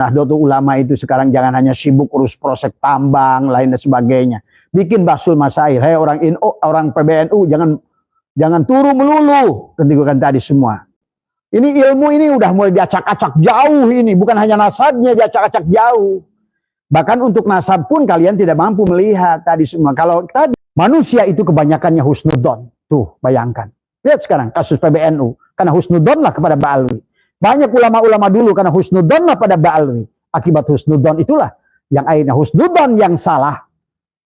Nahdlatul Ulama itu sekarang jangan hanya sibuk urus proses tambang, lain dan sebagainya. Bikin basul masail. Hei orang NU, orang PBNU, jangan turu melulu. Ketika tadi semua. Ini ilmu ini udah mulai diacak-acak jauh ini. Bukan hanya nasabnya diacak-acak jauh. Bahkan untuk nasab pun kalian tidak mampu melihat tadi semua. Kalau tadi manusia itu kebanyakannya husnudon. Tuh bayangkan. Lihat sekarang kasus PBNU. Karena husnudon lah kepada Ba'alwi. Banyak ulama-ulama dulu karena husnudon lah pada Ba'alwi. Akibat husnudon itulah yang akhirnya husnudon yang salah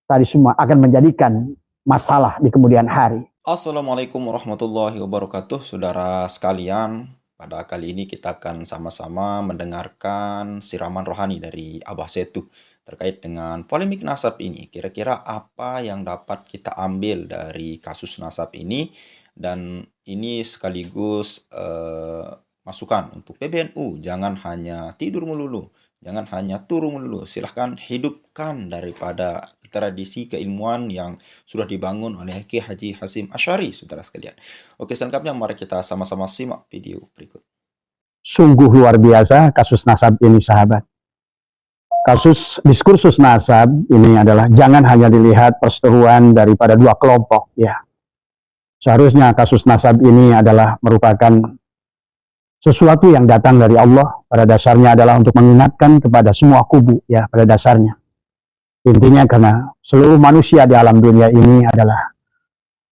tadi semua akan menjadikan masalah di kemudian hari. Assalamualaikum warahmatullahi wabarakatuh, saudara sekalian. Pada kali ini kita akan sama-sama mendengarkan siraman rohani dari Abah Setu terkait dengan polemik nasab ini. Kira-kira apa yang dapat kita ambil dari kasus nasab ini, dan ini sekaligus masukan untuk PBNU, jangan hanya tidur melulu, jangan hanya turu melulu. Silahkan hidupkan daripada tradisi keilmuan yang sudah dibangun oleh Ki Haji Hasyim Asy'ari, saudara sekalian. Oke, selengkapnya mari kita sama-sama simak video berikut. Sungguh luar biasa kasus nasab ini, sahabat. Kasus diskursus nasab ini adalah jangan hanya dilihat perseteruan daripada dua kelompok, ya. Seharusnya kasus nasab ini adalah merupakan sesuatu yang datang dari Allah. Pada dasarnya adalah untuk mengingatkan kepada semua kubu, ya, pada dasarnya. Intinya karena seluruh manusia di alam dunia ini adalah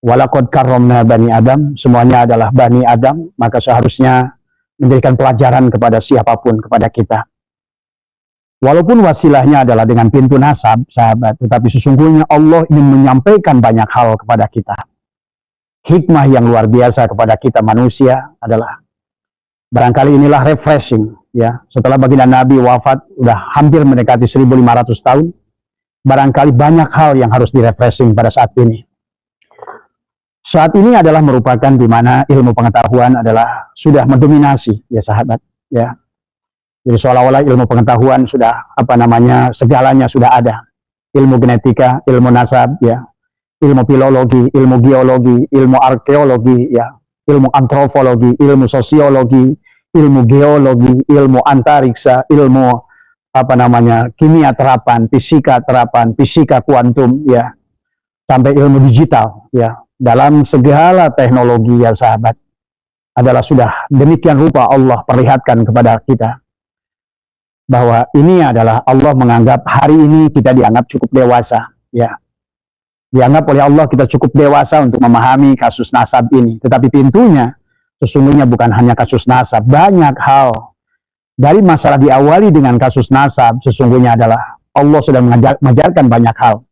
walaqad karramna bani Adam, semuanya adalah bani Adam, maka seharusnya memberikan pelajaran kepada siapapun, kepada kita. Walaupun wasilahnya adalah dengan pintu nasab, sahabat, tetapi sesungguhnya Allah ingin menyampaikan banyak hal kepada kita. Hikmah yang luar biasa kepada kita manusia adalah barangkali inilah refreshing, ya. Setelah baginda Nabi wafat, udah hampir mendekati 1500 tahun. Barangkali banyak hal yang harus direfreshing pada saat ini. Saat ini adalah merupakan di mana ilmu pengetahuan adalah sudah mendominasi, ya sahabat, ya. Jadi seolah-olah ilmu pengetahuan sudah segalanya sudah ada. Ilmu genetika, ilmu nasab, ya. Ilmu filologi, ilmu geologi, ilmu arkeologi, ya. Ilmu antropologi, ilmu sosiologi, ilmu geologi, ilmu antariksa, ilmu kimia terapan, fisika kuantum, ya, sampai ilmu digital, ya. Dalam segala teknologi, ya sahabat, adalah sudah demikian rupa Allah perlihatkan kepada kita bahwa ini adalah Allah menganggap hari ini kita dianggap cukup dewasa, ya. Dianggap oleh Allah kita cukup dewasa untuk memahami kasus nasab ini. Tetapi pintunya sesungguhnya bukan hanya kasus nasab. Banyak hal dari masalah diawali dengan kasus nasab sesungguhnya adalah Allah sudah mengajarkan banyak hal.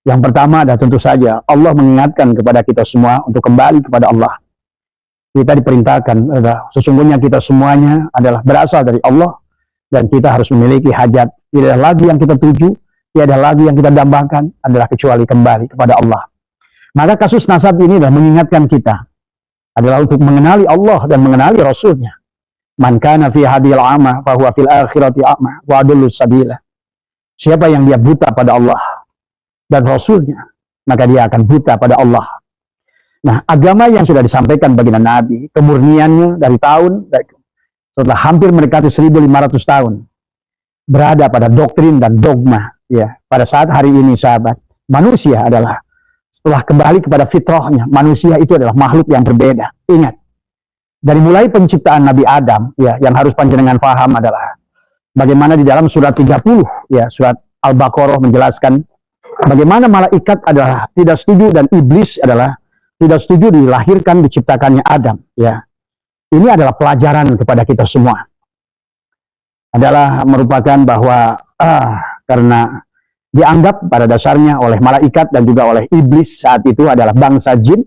Yang pertama adalah tentu saja Allah mengingatkan kepada kita semua untuk kembali kepada Allah. Kita diperintahkan sesungguhnya kita semuanya adalah berasal dari Allah dan kita harus memiliki hajat. Tidak ada lagi yang kita tuju, tidak ada lagi yang kita dambakan adalah kecuali kembali kepada Allah. Maka kasus nasab ini adalah mengingatkan kita adalah untuk mengenali Allah dan mengenali Rasulnya. Man kana fi hadil a'ma fa huwa fil akhirati a'ma wa adullu sabila. Siapa yang dia buta pada Allah dan Rasulnya, maka dia akan buta pada Allah. Nah, agama yang sudah disampaikan baginda Nabi, kemurniannya setelah hampir mendekati 1500 tahun berada pada doktrin dan dogma, ya. Pada saat hari ini, sahabat, manusia adalah setelah kembali kepada fitrahnya, manusia itu adalah makhluk yang berbeda. Ingat, dari mulai penciptaan Nabi Adam, ya, yang harus panjenengan paham adalah bagaimana di dalam surat 30, ya, surat Al-Baqarah menjelaskan bagaimana malaikat adalah tidak setuju dan iblis adalah tidak setuju dilahirkan diciptakannya Adam, ya. Ini adalah pelajaran kepada kita semua. Adalah merupakan bahwa karena dianggap pada dasarnya oleh malaikat dan juga oleh iblis saat itu adalah bangsa jin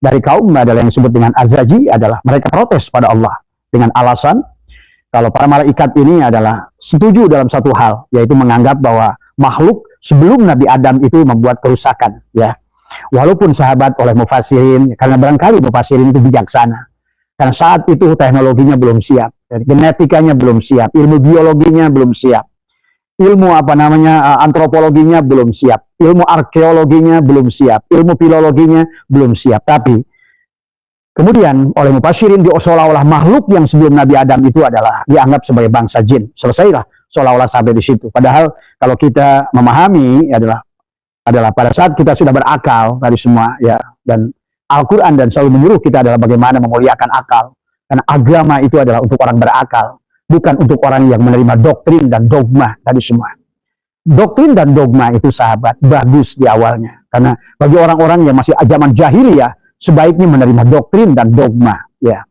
dari kaum adalah yang disebut dengan azaji, adalah mereka protes pada Allah dengan alasan kalau para malaikat ini adalah setuju dalam satu hal, yaitu menganggap bahwa makhluk sebelum Nabi Adam itu membuat kerusakan, ya. Walaupun sahabat oleh mufassirin, karena barangkali mufassirin itu bijaksana, karena saat itu teknologinya belum siap, genetikanya belum siap, ilmu biologinya belum siap, ilmu antropologinya belum siap, ilmu arkeologinya belum siap, ilmu filologinya belum siap. Tapi kemudian oleh mufassirin seolah-olah makhluk yang sebelum Nabi Adam itu adalah dianggap sebagai bangsa jin. Selesailah seolah-olah sampai di situ. Padahal kalau kita memahami adalah pada saat kita sudah berakal tadi semua ya, dan Al-Quran dan selalu menyuruh kita adalah bagaimana memuliakan akal. Karena agama itu adalah untuk orang berakal, bukan untuk orang yang menerima doktrin dan dogma tadi semua. Doktrin dan dogma itu sahabat bagus di awalnya, karena bagi orang-orang yang masih zaman jahiliyah sebaiknya menerima doktrin dan dogma ya.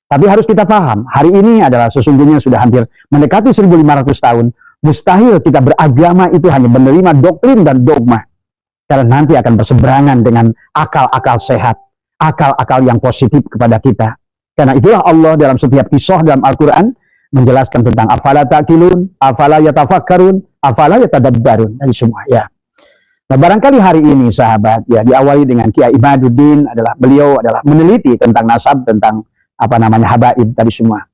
Tapi harus kita paham, hari ini adalah sesungguhnya sudah hampir mendekati 1500 tahun, mustahil kita beragama itu hanya menerima doktrin dan dogma, karena nanti akan berseberangan dengan akal-akal sehat, akal-akal yang positif kepada kita. Karena itulah Allah dalam setiap kisah dalam Al-Quran menjelaskan tentang afala ta'qilun, afala yatafakkarun, afala yatadabbarun, dan semua ya. Nah, barangkali hari ini sahabat ya diawali dengan Kiai Imaduddin, beliau adalah meneliti tentang nasab, tentang habaib tadi semua.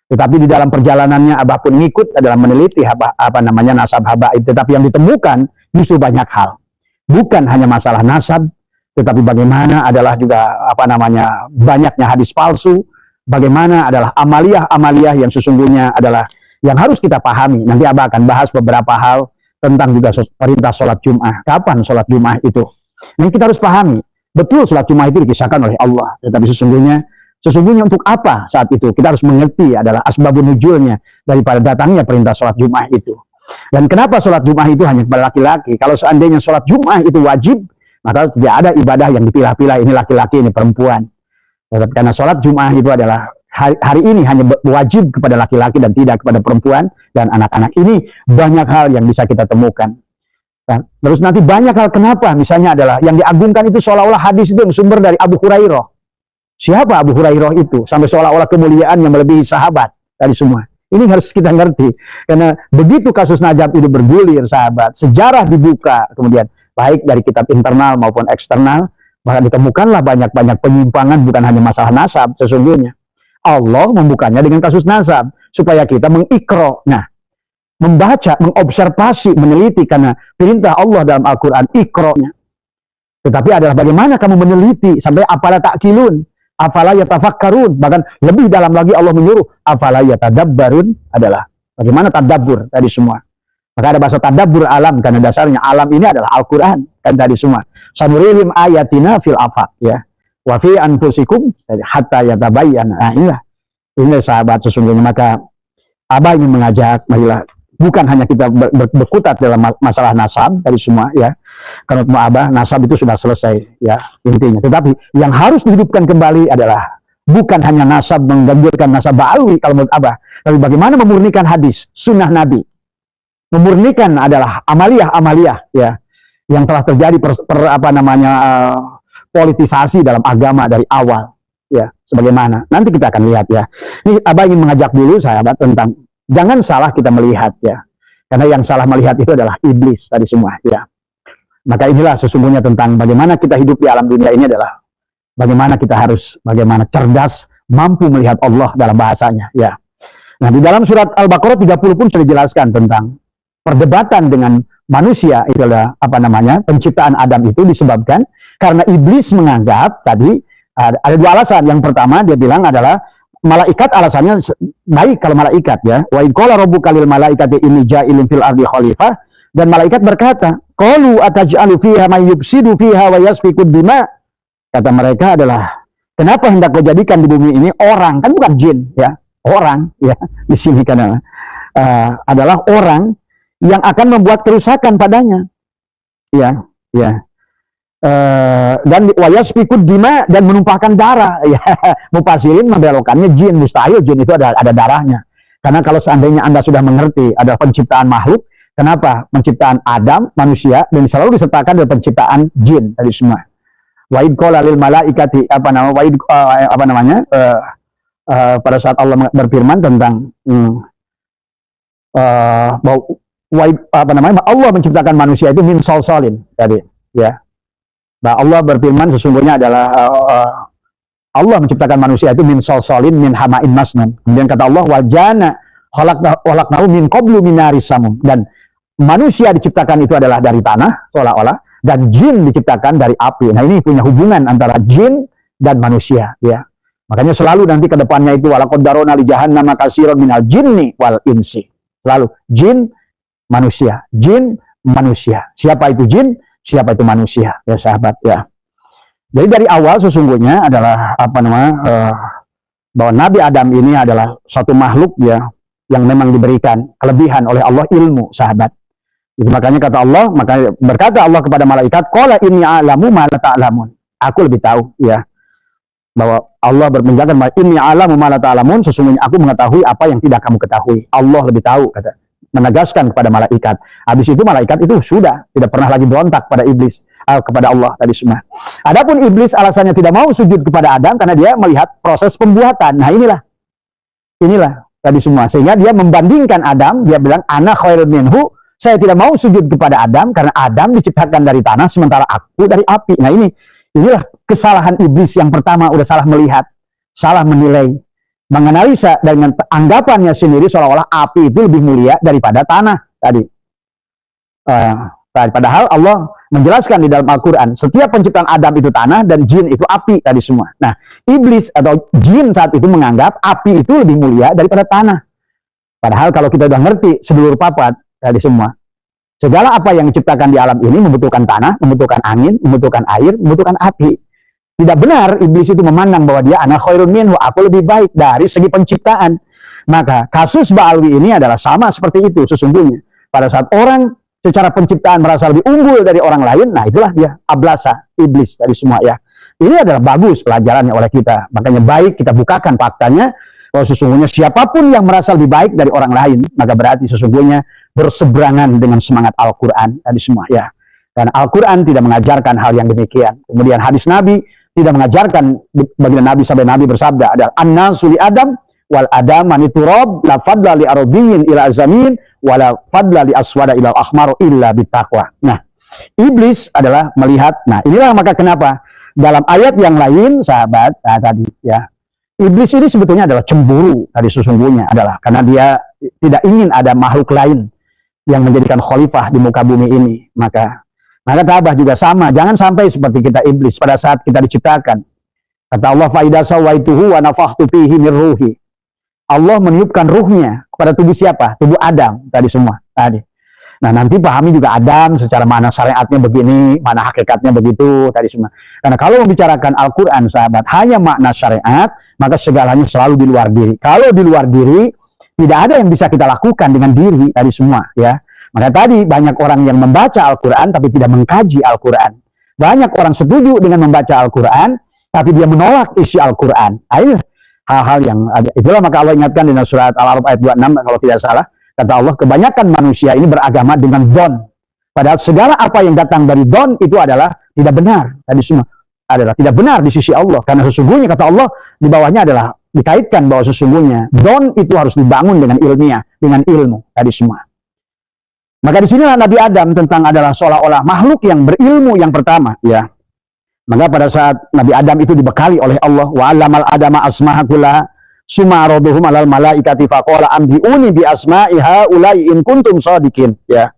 Tetapi di dalam perjalanannya Abah pun ngikut adalah meneliti nasab habaib, tetapi yang ditemukan justru banyak hal. Bukan hanya masalah nasab, tetapi bagaimana adalah juga banyaknya hadis palsu, bagaimana adalah amaliyah yang sesungguhnya adalah yang harus kita pahami. Nanti Abah akan bahas beberapa hal tentang juga perintah sholat Jum'ah. Kapan sholat Jum'ah itu? Nah, kita harus pahami, betul sholat Jum'ah itu dikisahkan oleh Allah, tetapi sesungguhnya untuk apa saat itu? Kita harus mengerti adalah asbabun nuzulnya daripada datangnya perintah sholat Jum'ah itu. Dan kenapa sholat Jum'ah itu hanya kepada laki-laki? Kalau seandainya sholat Jum'ah itu wajib, maka tidak ada ibadah yang dipilah-pilah, ini laki-laki, ini perempuan. Karena sholat Jum'ah itu adalah hari ini hanya wajib kepada laki-laki dan tidak kepada perempuan dan anak-anak. Ini banyak hal yang bisa kita temukan. Nah, terus nanti banyak hal kenapa, misalnya adalah yang diagungkan itu seolah-olah hadis itu yang sumber dari Abu Hurairah. Siapa Abu Hurairah itu? Sampai seolah-olah kemuliaan yang melebihi sahabat dari semua. Ini harus kita ngerti. Karena begitu kasus Najab itu bergulir sahabat, sejarah dibuka kemudian baik dari kitab internal maupun eksternal, maka ditemukanlah banyak-banyak penyimpangan, bukan hanya masalah nasab sesungguhnya. Allah membukanya dengan kasus nasab supaya kita mengikro, membaca, mengobservasi, meneliti, karena perintah Allah dalam Al-Quran ikronya. Tetapi adalah bagaimana kamu meneliti sampai afala ta'qilun, afala yatafakkarun, bahkan lebih dalam lagi Allah menyuruh afala yatadabbarun, adalah bagaimana tadabbur tadi semua. Maka ada bahasa tadabbur alam, karena dasarnya alam ini adalah Al-Quran kan tadi semua. Sanurihim ayatina fil afaq ya, wa fi anfusikum hatta yatabayyana. Nah, inilah sahabat sesungguhnya. Maka Abah ingin mengajak, marilah bukan hanya kita berkutat dalam masalah nasab tadi semua ya, karena Abah nasab itu sudah selesai ya intinya. Tetapi yang harus dihidupkan kembali adalah bukan hanya nasab, mengganjurkan nasab ba'alwi kalau menurut Abah, tapi bagaimana memurnikan hadis, sunnah Nabi. Memurnikan adalah amaliyah ya yang telah terjadi politisasi dalam agama dari awal ya, sebagaimana nanti kita akan lihat ya. Ini Abah ingin mengajak dulu sahabat tentang jangan salah kita melihat ya, karena yang salah melihat itu adalah iblis tadi semua ya. Maka inilah sesungguhnya tentang bagaimana kita hidup di alam dunia ini adalah bagaimana kita harus cerdas, mampu melihat Allah dalam bahasanya ya. Nah, di dalam surat Al-Baqarah 30 pun sudah dijelaskan tentang perdebatan dengan manusia, itu adalah penciptaan Adam itu disebabkan karena iblis menganggap tadi ada dua alasan. Yang pertama dia bilang adalah malaikat, alasannya baik kalau malaikat ya. Wa qala rabbuka lil malaikati inni ja'ilun fil ardi khalifah, dan malaikat berkata, qalu ataj'alu fiha may yufsidu fiha wa yasfiku dima. Kata mereka adalah, kenapa hendak kau jadikan di bumi ini orang, kan bukan jin ya, orang ya di sini kan adalah orang yang akan membuat kerusakan padanya ya dan wayasfikud dima, dan menumpahkan darah ya. Mufassirin membelokkannya jin, mustahil jin itu ada darahnya, karena kalau seandainya Anda sudah mengerti ada penciptaan makhluk, kenapa penciptaan Adam manusia dan selalu disertakan dengan penciptaan jin tadi semua. Wa id qala lil malaikati pada saat Allah berfirman tentang Allah menciptakan manusia itu min salsalin tadi ya. Nah, Allah berfirman sesungguhnya adalah Allah menciptakan manusia itu min salsalin min hama'in masnun. Kemudian kata Allah wajana khalaqnahu min qablu min naris samum, dan manusia diciptakan itu adalah dari tanah seolah-olah, dan jin diciptakan dari api. Nah, ini punya hubungan antara jin dan manusia ya. Makanya selalu nanti ke depannya itu walaqad darona li jahannama katsiran minal jinni wal insi. Selalu jin manusia, jin manusia. Siapa itu jin? Siapa itu manusia? Ya sahabat ya. Jadi dari awal sesungguhnya adalah bahwa Nabi Adam ini adalah suatu makhluk ya yang memang diberikan kelebihan oleh Allah ilmu, sahabat. Jadi makanya kata Allah, maka berkata Allah kepada malaikat, qala inni a'lamu ma la ta'lamun. Aku lebih tahu ya. Bahwa Allah menjelaskan bahwa inni a'lamu ma la ta'lamun, sesungguhnya aku mengetahui apa yang tidak kamu ketahui. Allah lebih tahu, kata, menegaskan kepada malaikat. Habis itu malaikat itu sudah tidak pernah lagi berontak pada iblis, kepada Allah tadi semua. Adapun iblis alasannya tidak mau sujud kepada Adam karena dia melihat proses pembuatan. Nah inilah tadi semua, sehingga dia membandingkan Adam, dia bilang ana khairun minhu, saya tidak mau sujud kepada Adam karena Adam diciptakan dari tanah sementara aku dari api. Nah inilah kesalahan iblis yang pertama, udah salah melihat, salah menilai, menganalisa dengan anggapannya sendiri seolah-olah api itu lebih mulia daripada tanah tadi. Padahal Allah menjelaskan di dalam Al-Quran, setiap penciptaan Adam itu tanah dan jin itu api tadi semua. Nah, iblis atau jin saat itu menganggap api itu lebih mulia daripada tanah. Padahal kalau kita udah ngerti seluruh papat tadi semua, segala apa yang diciptakan di alam ini membutuhkan tanah, membutuhkan angin, membutuhkan air, membutuhkan api. Tidak benar iblis itu memandang bahwa dia ana khairun minhu, aku lebih baik dari segi penciptaan. Maka kasus Ba'alwi ini adalah sama seperti itu sesungguhnya. Pada saat orang secara penciptaan merasa lebih unggul dari orang lain, nah itulah dia ablasa iblis dari semua ya. Ini adalah bagus pelajarannya oleh kita. Makanya baik kita bukakan faktanya bahwa sesungguhnya siapapun yang merasa lebih baik dari orang lain, maka berarti sesungguhnya berseberangan dengan semangat Al-Quran tadi semua ya. Dan Al-Quran tidak mengajarkan hal yang demikian. Kemudian hadis Nabi tidak mengajarkan, baginda Nabi sampai Nabi bersabda adalah an-nasu li Adam wal Adam maniturab la fadla li arabiyyin ila azamin wala fadla li aswada ila ahmar illa bitaqwa. Nah, iblis adalah melihat. Nah, inilah maka kenapa dalam ayat yang lain sahabat tadi ya, iblis ini sebetulnya adalah cemburu tadi sesungguhnya adalah karena dia tidak ingin ada makhluk lain yang menjadikan khalifah di muka bumi ini. Maka Ka'bah juga sama, jangan sampai seperti kita iblis pada saat kita diciptakan. Kata Allah, fa idza sawaituhu wa nafakhtu fihi min ruhi. Allah meniupkan ruhnya kepada tubuh siapa? Tubuh Adam tadi semua tadi. Nah, nanti pahami juga Adam secara mana syariatnya begini, mana hakikatnya begitu tadi semua. Karena kalau membicarakan Al-Qur'an sahabat hanya makna syariat, maka segalanya selalu di luar diri. Kalau di luar diri tidak ada yang bisa kita lakukan dengan diri tadi semua ya. Maka tadi banyak orang yang membaca Al-Quran tapi tidak mengkaji Al-Quran. Banyak orang setuju dengan membaca Al-Quran tapi dia menolak isi Al-Quran. Nah, ini hal-hal yang ada. Itulah maka Allah ingatkan di surat Al-A'raf ayat 26 kalau tidak salah. Kata Allah, kebanyakan manusia ini beragama dengan don. Padahal segala apa yang datang dari don itu adalah tidak benar. Tadi semua adalah tidak benar di sisi Allah. Karena sesungguhnya kata Allah di bawahnya adalah dikaitkan bahwa sesungguhnya don itu harus dibangun dengan ilmiah, dengan ilmu. Tadi semua. Maka di sinilah Nabi Adam tentang adalah seolah-olah makhluk yang berilmu yang pertama ya. Maka pada saat Nabi Adam itu dibekali oleh Allah, wa 'allamal adama asma'a kullaha summa 'araduhum 'alal malaikati faqala ambi'uni bi asma'i haula'i in kuntum shadiqin ya.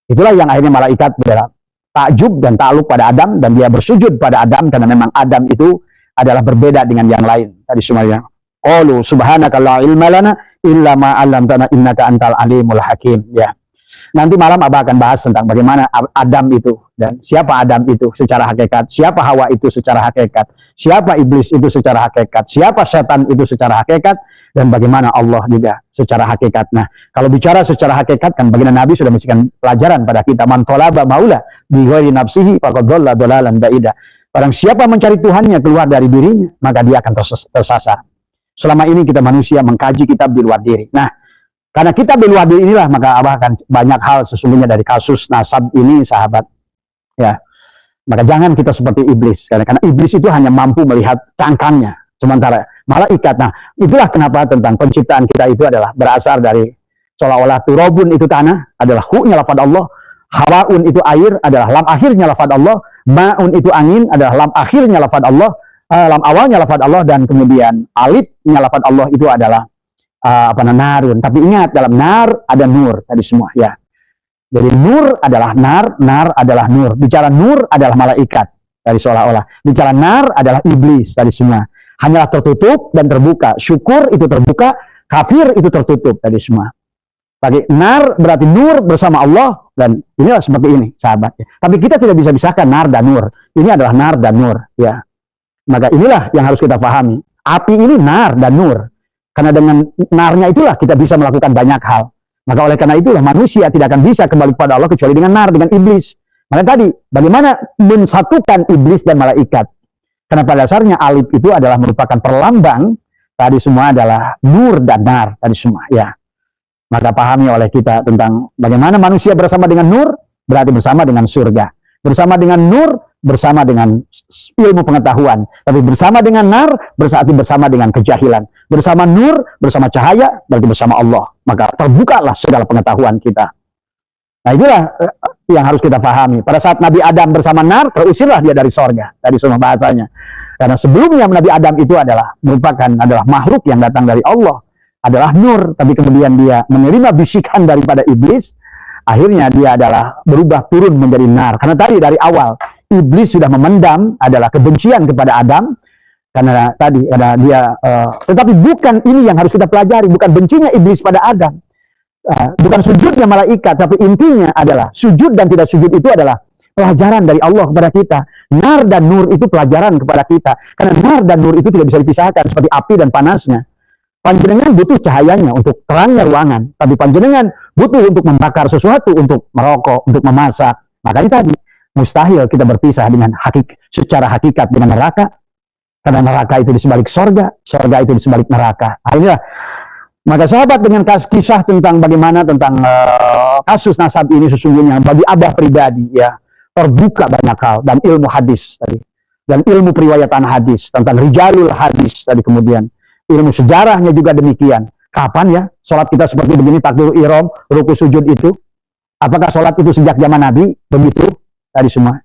Itulah yang akhirnya malaikat adalah takjub dan takluk pada Adam dan dia bersujud pada Adam karena memang Adam itu adalah berbeda dengan yang lain. Tadi semuanya. Qalu subhanaka la ilma lana illa ma 'allamtana innaka antal alimul hakim ya. Nanti malam Abah akan bahas tentang bagaimana Adam itu dan siapa Adam itu secara hakikat, siapa Hawa itu secara hakikat, siapa iblis itu secara hakikat, siapa setan itu secara hakikat, dan bagaimana Allah juga secara hakikat. Nah, kalau bicara secara hakikat kan baginda Nabi sudah memberikan pelajaran pada kita, man talaba maula bi ghairi nafsihi faqad dhalla dhalalan ba'ida. Barang siapa mencari Tuhannya keluar dari dirinya, maka dia akan tersasar. Selama ini kita manusia mengkaji kitab di luar diri. Nah, karena kita di luar diri inilah maka Abah akan banyak hal sesungguhnya dari kasus nasab ini sahabat ya. Maka jangan kita seperti iblis karena iblis itu hanya mampu melihat cangkangnya sementara malaikat. Nah, itulah kenapa tentang penciptaan kita itu adalah berasal dari seolah-olah turabun itu tanah adalah hu-nya lafaz Allah, hawaun itu air adalah lam akhirnya lafaz Allah, ma'un itu angin adalah lam akhirnya lafaz Allah, lam awalnya lafaz Allah, dan kemudian alifnya lafaz Allah itu adalah narun. Tapi ingat dalam nar ada nur tadi semua ya. Jadi nur adalah nar, nar adalah nur. Bicara nur adalah malaikat dari seolah-olah. Bicara nar adalah iblis tadi semua. Hanyalah tertutup dan terbuka. Syukur itu terbuka, kafir itu tertutup tadi semua. Bagi nar berarti nur bersama Allah, dan inilah seperti ini, sahabat. Tapi kita tidak bisa pisahkan nar dan nur. Ini adalah nar dan nur, ya. Maka inilah yang harus kita pahami. Api ini nar dan nur. Karena dengan narnya itulah kita bisa melakukan banyak hal. Maka oleh karena itulah manusia tidak akan bisa kembali kepada Allah kecuali dengan nar, dengan iblis. Maka tadi, bagaimana mensatukan iblis dan malaikat? Karena pada dasarnya alif itu adalah merupakan perlambang, tadi semua adalah nur dan nar, tadi semua, ya. Maka pahami oleh kita tentang bagaimana manusia bersama dengan nur, berarti bersama dengan surga. Bersama dengan nur, bersama dengan ilmu pengetahuan. Tapi bersama dengan nar, berarti bersama dengan kejahilan. Bersama nur, bersama cahaya, berarti bersama Allah. Maka terbukalah segala pengetahuan kita. Nah itulah yang harus kita pahami. Pada saat Nabi Adam bersama nar, terusirlah dia dari sorga. Tadi semua bahasanya. Karena sebelumnya Nabi Adam itu adalah makhluk yang datang dari Allah. Adalah nur, tapi kemudian dia menerima bisikan daripada iblis, akhirnya dia adalah berubah turun menjadi nar. Karena tadi dari awal, iblis sudah memendam adalah kebencian kepada Adam, karena tadi ada dia, tetapi bukan ini yang harus kita pelajari, bukan bencinya iblis pada Adam, bukan sujudnya malaikat, tapi intinya adalah sujud dan tidak sujud itu adalah pelajaran dari Allah kepada kita. Nar dan nur itu pelajaran kepada kita, karena nar dan nur itu tidak bisa dipisahkan seperti api dan panasnya. Panjenengan butuh cahayanya untuk terangnya ruangan, tapi panjenengan butuh untuk membakar sesuatu, untuk merokok, untuk memasak. Makanya tadi, mustahil kita berpisah dengan secara hakikat dengan neraka, karena neraka itu di sebalik sorga, sorga itu di sebalik neraka. Akhirnya, maka sahabat dengan kisah tentang bagaimana tentang kasus nasab ini sesungguhnya bagi Abah pribadi, ya, terbuka banyak hal, dan ilmu hadis tadi, dan ilmu periwayatan hadis, tentang rijalul hadis tadi, kemudian ilmu sejarahnya juga demikian. Kapan ya sholat kita seperti begini, takbirul ihram, ruku sujud itu? Apakah sholat itu sejak zaman Nabi? Begitu tadi semua.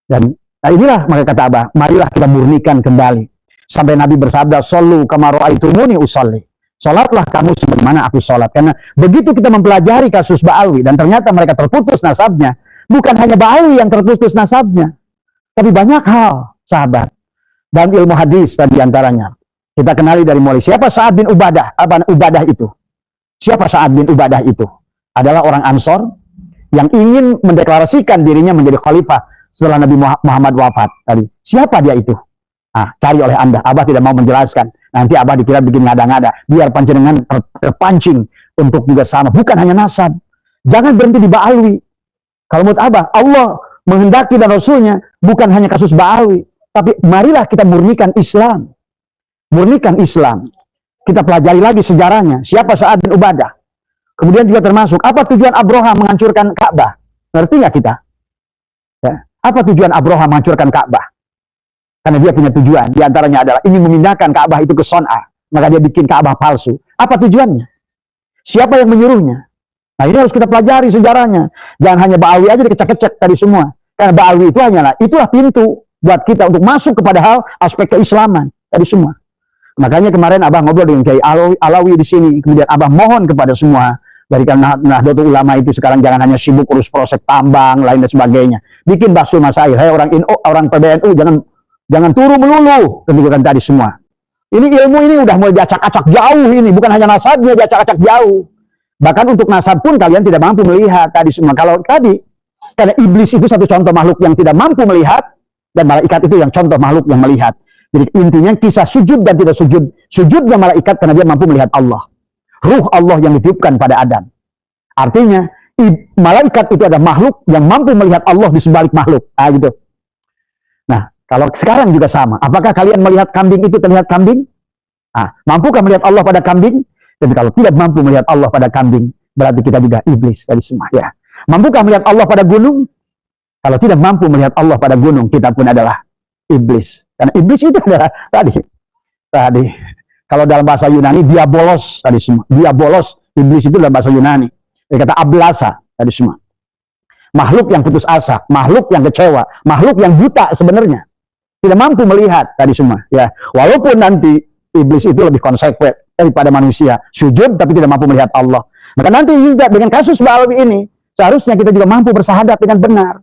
Dan nah inilah maka kata Abah, marilah kita murnikan kembali. Sampai Nabi bersabda, "Shollu kama ra'aitumuni usolli." Sholatlah kamu sebagaimana aku sholat. Karena begitu kita mempelajari kasus Ba'alwi, dan ternyata mereka terputus nasabnya. Bukan hanya Ba'alwi yang terputus nasabnya, tapi banyak hal, sahabat. Dan ilmu hadis tadi antaranya. Kita kenali dari mulai siapa Sa'ad bin Ubadah. Apa Ubadah itu? Siapa Sa'ad bin Ubadah itu? Adalah orang Ansor yang ingin mendeklarasikan dirinya menjadi khalifah setelah Nabi Muhammad wafat. Tadi siapa dia itu? Cari oleh Anda. Abah tidak mau menjelaskan. Nanti Abah dikira bikin ngada-ngada. Biar panjenengan terpancing untuk juga sama. Bukan hanya nasab. Jangan berhenti di Ba'alwi. Kalau menurut Abah, Allah menghendaki dan Rasulnya bukan hanya kasus Ba'alwi, tapi marilah kita murnikan Islam. Murnikan Islam. Kita pelajari lagi sejarahnya. Siapa Sa'ad bin Ubadah? Kemudian juga termasuk apa tujuan Abroha menghancurkan Ka'bah? Ngerti nggak kita? Ya. Apa tujuan Abroha menghancurkan Ka'bah? Karena dia punya tujuan. Di antaranya adalah ingin memindahkan Ka'bah itu ke Son'a. Maka dia bikin Ka'bah palsu. Apa tujuannya? Siapa yang menyuruhnya? Nah ini harus kita pelajari sejarahnya. Jangan hanya Ba'alwi aja dikecek-kecek tadi semua. Karena Ba'alwi itu itulah pintu buat kita untuk masuk kepada hal aspek keislaman tadi semua. Makanya kemarin Abah ngobrol dengan Kiai Alawi di sini, kemudian Abah mohon kepada semua dari Nahdlatul Ulama itu sekarang jangan hanya sibuk urus proses tambang lain dan sebagainya. Bikin baksul masail. Hai orang NU, orang PBNU jangan turu melulu, demikian tadi semua. Ini ilmu ini udah mulai diacak-acak jauh ini, bukan hanya nasabnya diacak-acak jauh. Bahkan untuk nasab pun kalian tidak mampu melihat tadi semua. Kalau tadi karena iblis itu satu contoh makhluk yang tidak mampu melihat, dan malaikat itu yang contoh makhluk yang melihat. Jadi intinya kisah sujud dan tidak sujud. Sujudnya malaikat karena dia mampu melihat Allah. Ruh Allah yang ditiupkan pada Adam. Artinya, malaikat itu ada makhluk yang mampu melihat Allah di sebalik makhluk. Gitu. Nah, kalau sekarang juga sama. Apakah kalian melihat kambing itu terlihat kambing? Mampukah melihat Allah pada kambing? Jadi kalau tidak mampu melihat Allah pada kambing, berarti kita juga iblis dari semua. Ya. Mampukah melihat Allah pada gunung? Kalau tidak mampu melihat Allah pada gunung, kita pun adalah iblis. Karena iblis itu adalah tadi kalau dalam bahasa Yunani diabolos tadi semua. Diabolos, iblis itu dalam bahasa Yunani. Dia kata ablasa tadi semua. Makhluk yang putus asa, makhluk yang kecewa, makhluk yang buta sebenarnya. Tidak mampu melihat tadi semua, ya. Walaupun nanti iblis itu lebih konsekuen daripada manusia, sujud tapi tidak mampu melihat Allah. Maka nanti juga dengan kasus Ba'alwi ini, seharusnya kita juga mampu bersahadat dengan benar.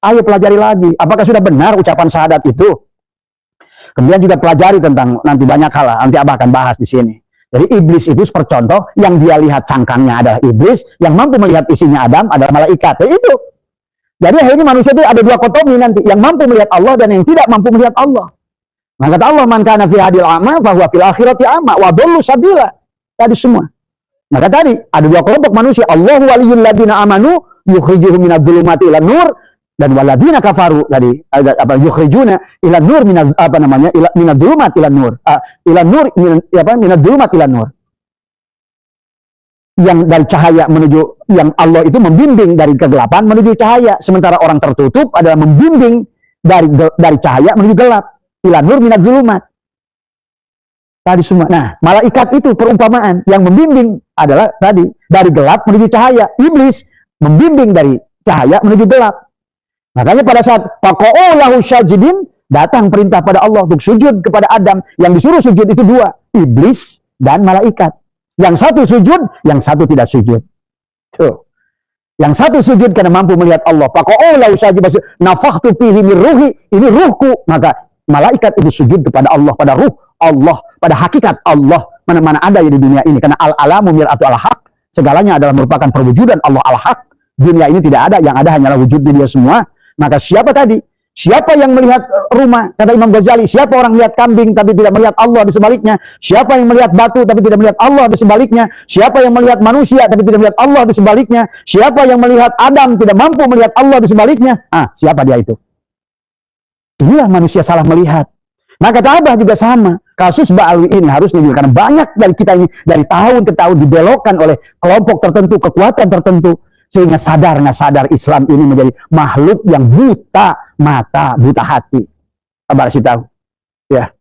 Ayo pelajari lagi, apakah sudah benar ucapan syahadat itu? Kemudian juga pelajari tentang nanti banyak hal, nanti Abah akan bahas di sini Jadi iblis itu seperti contoh, yang dia lihat cangkangnya adalah iblis, yang mampu melihat isinya Adam adalah malaikat. Jadi itu. Jadi akhirnya manusia itu ada dua kotomi nanti, yang mampu melihat Allah dan yang tidak mampu melihat Allah. Maka kata Allah, man kana fi hadil ama fa huwa fil akhirati ama wa dhallu sabila. Tadi semua. Maka tadi ada dua kelompok manusia, Allahu waliyul ladina amanu yukhrijuhum minadh dhulumati ilan nur, dan waladina kafaru tadi apa yukhrijuna ila nur minadh dhulumati ilan nur. Ilan nur minadh dhulumati ilan nur. Yang dari cahaya menuju, yang Allah itu membimbing dari kegelapan menuju cahaya, sementara orang tertutup adalah membimbing dari cahaya menuju gelap. Ilan nur minadh dhulumat. Tadi semua. Nah, malaikat itu perumpamaan, yang membimbing adalah tadi dari gelap menuju cahaya. Iblis membimbing dari cahaya menuju gelap. Makanya pada saat faqa'ulahu sajidin, datang perintah pada Allah untuk sujud kepada Adam. Yang disuruh sujud itu dua, iblis dan malaikat. Yang satu sujud, yang satu tidak sujud. Tuh. Yang satu sujud karena mampu melihat Allah. Faqa'ulahu sajidin, nafakhtu fihi min ruhi, ini ruhku. Maka malaikat itu sujud kepada Allah, pada ruh Allah, pada hakikat Allah, mana-mana ada di dunia ini. Karena al-alamu mir'atu al-haq, segalanya adalah merupakan perwujudan Allah al-haq. Dunia ini tidak ada, yang ada hanyalah wujud dia semua. Maka siapa tadi? Siapa yang melihat rumah? Kata Imam Ghazali, siapa orang melihat kambing tapi tidak melihat Allah di sebaliknya? Siapa yang melihat batu tapi tidak melihat Allah di sebaliknya? Siapa yang melihat manusia tapi tidak melihat Allah di sebaliknya? Siapa yang melihat Adam tidak mampu melihat Allah di sebaliknya? Siapa dia itu? Inilah manusia salah melihat. Nah, kata Abah juga sama. Kasus Ba'alwi ini harus dijual, karena banyak dari kita ini dari tahun ke tahun dibelokkan oleh kelompok tertentu, kekuatan tertentu, sehingga sadar nggak sadar Islam ini menjadi makhluk yang buta mata, buta hati. Abah kasih tahu, ya.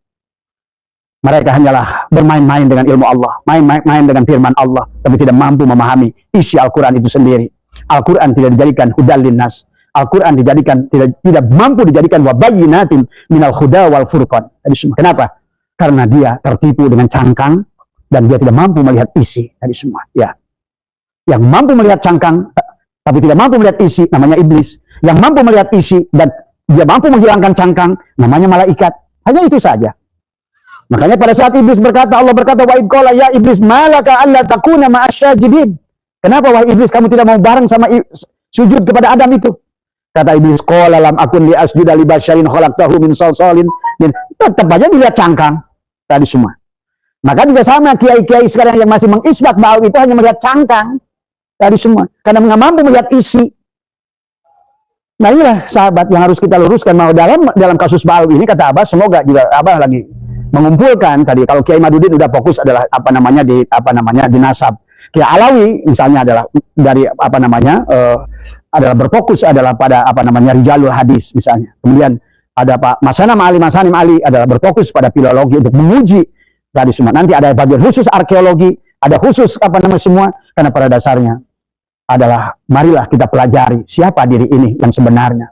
Mereka hanyalah bermain-main dengan ilmu Allah, main-main dengan firman Allah, tapi tidak mampu memahami isi Al-Quran itu sendiri. Al-Quran tidak dijadikan hudal linnas. Al-Quran tidak mampu dijadikan wabayyinatin minal huda wal furqan. Kenapa? Karena dia tertipu dengan cangkang dan dia tidak mampu melihat isi dari semua. Ya, yang mampu melihat cangkang tapi tidak mampu melihat isi namanya iblis. Yang mampu melihat isi dan dia mampu menghilangkan cangkang namanya malaikat. Hanya itu saja. Makanya pada saat iblis berkata, Allah berkata, wa idqala ya iblis malaka alla takuna ma'asyajidin. Kenapa wahai iblis kamu tidak mau bareng sama sujud kepada Adam itu? Kata iblis, qala lam akun li asjuda li basyarin khalaqtahu min salsalin. Tetap aja dilihat cangkang tadi semua. Maka juga sama kiai-kiai sekarang yang masih mengisbat Ba'alwi itu hanya melihat cangkang tadi semua, karena nggak mampu melihat isi. Nah, inilah sahabat yang harus kita luruskan. Mau dalam kasus Ba'alwi ini, kata Abah, semoga juga Abah lagi mengumpulkan tadi. Kalau Kiai Madudin udah fokus adalah di nasab. Kiai Alawi misalnya adalah dari adalah berfokus adalah pada rijalul hadis misalnya. Kemudian ada Pak Masanim Ali adalah berfokus pada filologi untuk menguji tadi semua. Nanti ada bagian khusus arkeologi, ada khusus semua, karena pada dasarnya adalah marilah kita pelajari siapa diri ini yang sebenarnya.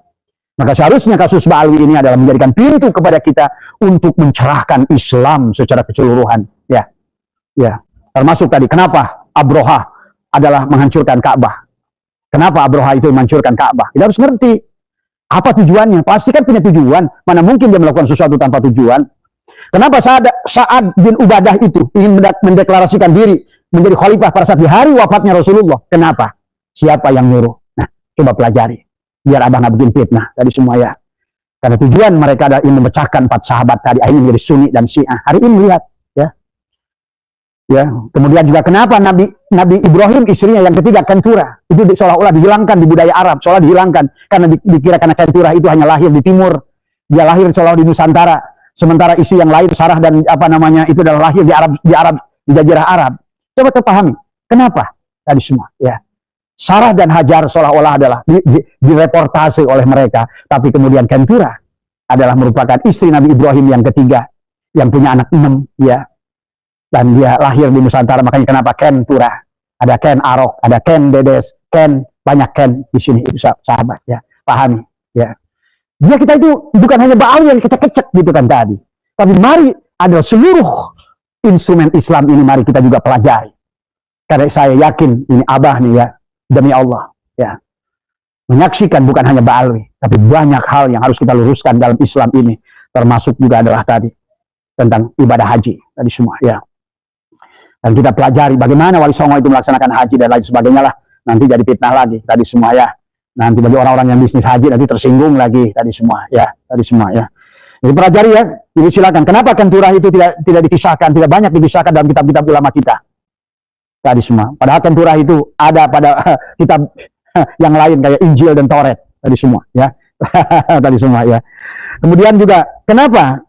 Maka seharusnya kasus Ba'alwi ini adalah menjadikan pintu kepada kita untuk mencerahkan Islam secara keseluruhan. Ya. Termasuk tadi kenapa Abroha adalah menghancurkan Ka'bah. Kenapa Abroha itu menghancurkan Ka'bah? Kita harus ngerti apa tujuannya. Pasti kan punya tujuan. Mana mungkin dia melakukan sesuatu tanpa tujuan. Kenapa Sa'ad bin Ubadah itu ingin mendeklarasikan diri menjadi khalifah pada saat di hari wafatnya Rasulullah? Kenapa? Siapa yang nyuruh? Nah, coba pelajari. Biar Abah nggak bikin fitnah tadi semua ya. Karena tujuan mereka adalah ingin memecahkan 4 sahabat tadi, akhirnya menjadi Sunni dan Syiah. Hari ini lihat ya. Kemudian juga kenapa Nabi Ibrahim istrinya yang ketiga Kentura itu seolah-olah dihilangkan di budaya Arab, seolah dihilangkan karena dikira karena Kentura itu hanya lahir di timur, dia lahir seolah di Nusantara, sementara isi yang lain Sarah dan itu adalah lahir di Jazirah Arab. Coba terpahami kenapa tadi semua ya. Sarah dan Hajar seolah-olah adalah direportase oleh mereka, tapi kemudian Kentura adalah merupakan istri Nabi Ibrahim yang ketiga yang punya anak 6 ya. Dan dia lahir di Nusantara, makanya kenapa Kentura, ada Ken Arok, ada Ken Dedes, Ken, banyak Ken di sini, itu sahabat ya, pahami ya. Dia kita itu bukan hanya Ba'alwi yang kecek-kecek gitu kan tadi, tapi mari ada seluruh instrumen Islam ini mari kita juga pelajari. Karena saya yakin ini Abah nih ya, demi Allah ya, menyaksikan bukan hanya Ba'alwi, tapi banyak hal yang harus kita luruskan dalam Islam ini, termasuk juga adalah tadi tentang ibadah haji tadi semua ya. Dan kita pelajari bagaimana Wali Songo itu melaksanakan haji dan lain sebagainya lah. Nanti jadi fitnah lagi tadi semua ya. Nanti bagi orang-orang yang bisnis haji nanti tersinggung lagi tadi semua ya. Tadi semua ya. Jadi pelajari ya. Jadi silakan. Kenapa kenturah itu tidak dikisahkan, tidak banyak dikisahkan dalam kitab-kitab ulama kita? Tadi semua. Padahal kenturah itu ada pada kitab yang lain kayak Injil dan Taurat tadi semua ya. Tadi semua ya. Kemudian juga kenapa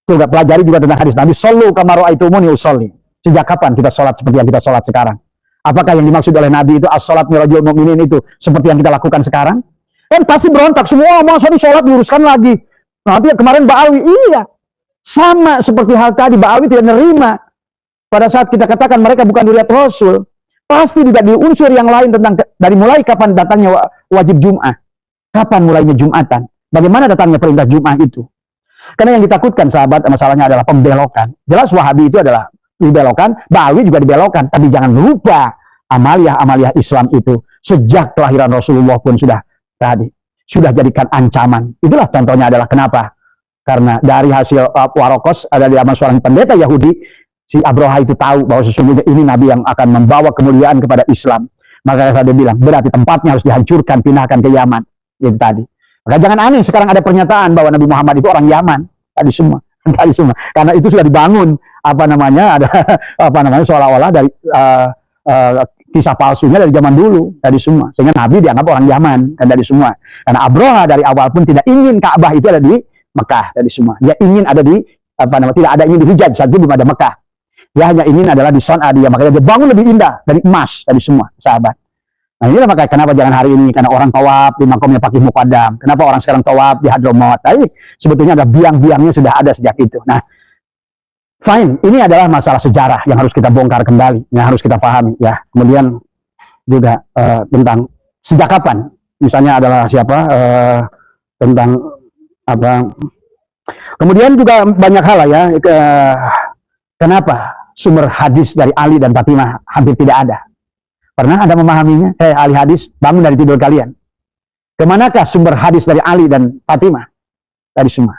juga pelajari juga tentang hadis Nabi sallu kama ra'aitumuni usolli. Sejak kapan kita sholat seperti yang kita sholat sekarang? Apakah yang dimaksud oleh Nabi itu as-sholat mirajul mu'minin itu seperti yang kita lakukan sekarang? Kan pasti berontak semua, masa di sholat diuruskan lagi. Nanti kemarin Ba'awi, iya. Sama seperti hal tadi, Ba'awi tidak menerima. Pada saat kita katakan mereka bukan duriat Rasul, pasti juga di unsur yang lain tentang dari mulai kapan datangnya wajib Jum'ah. Kapan mulainya Jum'atan? Bagaimana datangnya perintah Jum'ah itu? Karena yang ditakutkan sahabat masalahnya adalah pembelokan. Jelas Wahabi itu adalah dibelokkan, Ba'awi juga dibelokkan. Tapi jangan lupa amaliyah-amaliyah Islam itu sejak kelahiran Rasulullah pun sudah jadikan ancaman. Itulah contohnya adalah kenapa? Karena dari hasil Warokos ada di amal seorang pendeta Yahudi, si Abroha itu tahu bahwa sesungguhnya ini Nabi yang akan membawa kemuliaan kepada Islam. Maka dia bilang, berarti tempatnya harus dihancurkan, pinahkan ke Yaman. Itu tadi. Maka jangan aneh sekarang ada pernyataan bahwa Nabi Muhammad itu orang Yaman. Tadi semua. Karena itu sudah dibangun seolah-olah dari kisah palsunya dari zaman dulu tadi semua. Sehingga Nabi dianggap orang Yaman dan dari semua. Karena Abroha dari awal pun tidak ingin Ka'bah itu ada di Mekah tadi semua. Dia ingin ada di tidak ada ingin di Hijaz, saat itu belum ada Mekah. Dia hanya ingin adalah di Son'a dia, makanya dia bangun lebih indah dari emas tadi semua, sahabat. Nah inilah makanya kenapa jangan hari ini, karena orang tawaf di makomnya Pakih Muqaddam. Kenapa orang sekarang tawaf di Hadramaut? Tapi sebetulnya ada biang-biangnya sudah ada sejak itu. Nah, fine, ini adalah masalah sejarah yang harus kita bongkar kembali, yang harus kita pahami ya. Kemudian juga tentang sejak kapan, misalnya adalah siapa tentang apa. Kemudian juga banyak hal ya. Kenapa sumber hadis dari Ali dan Fatimah hampir tidak ada? Pernah Anda memahaminya? Ahli hadis, bangun dari tidur kalian. Kemanakah sumber hadis dari Ali dan Fatimah? Dari semua.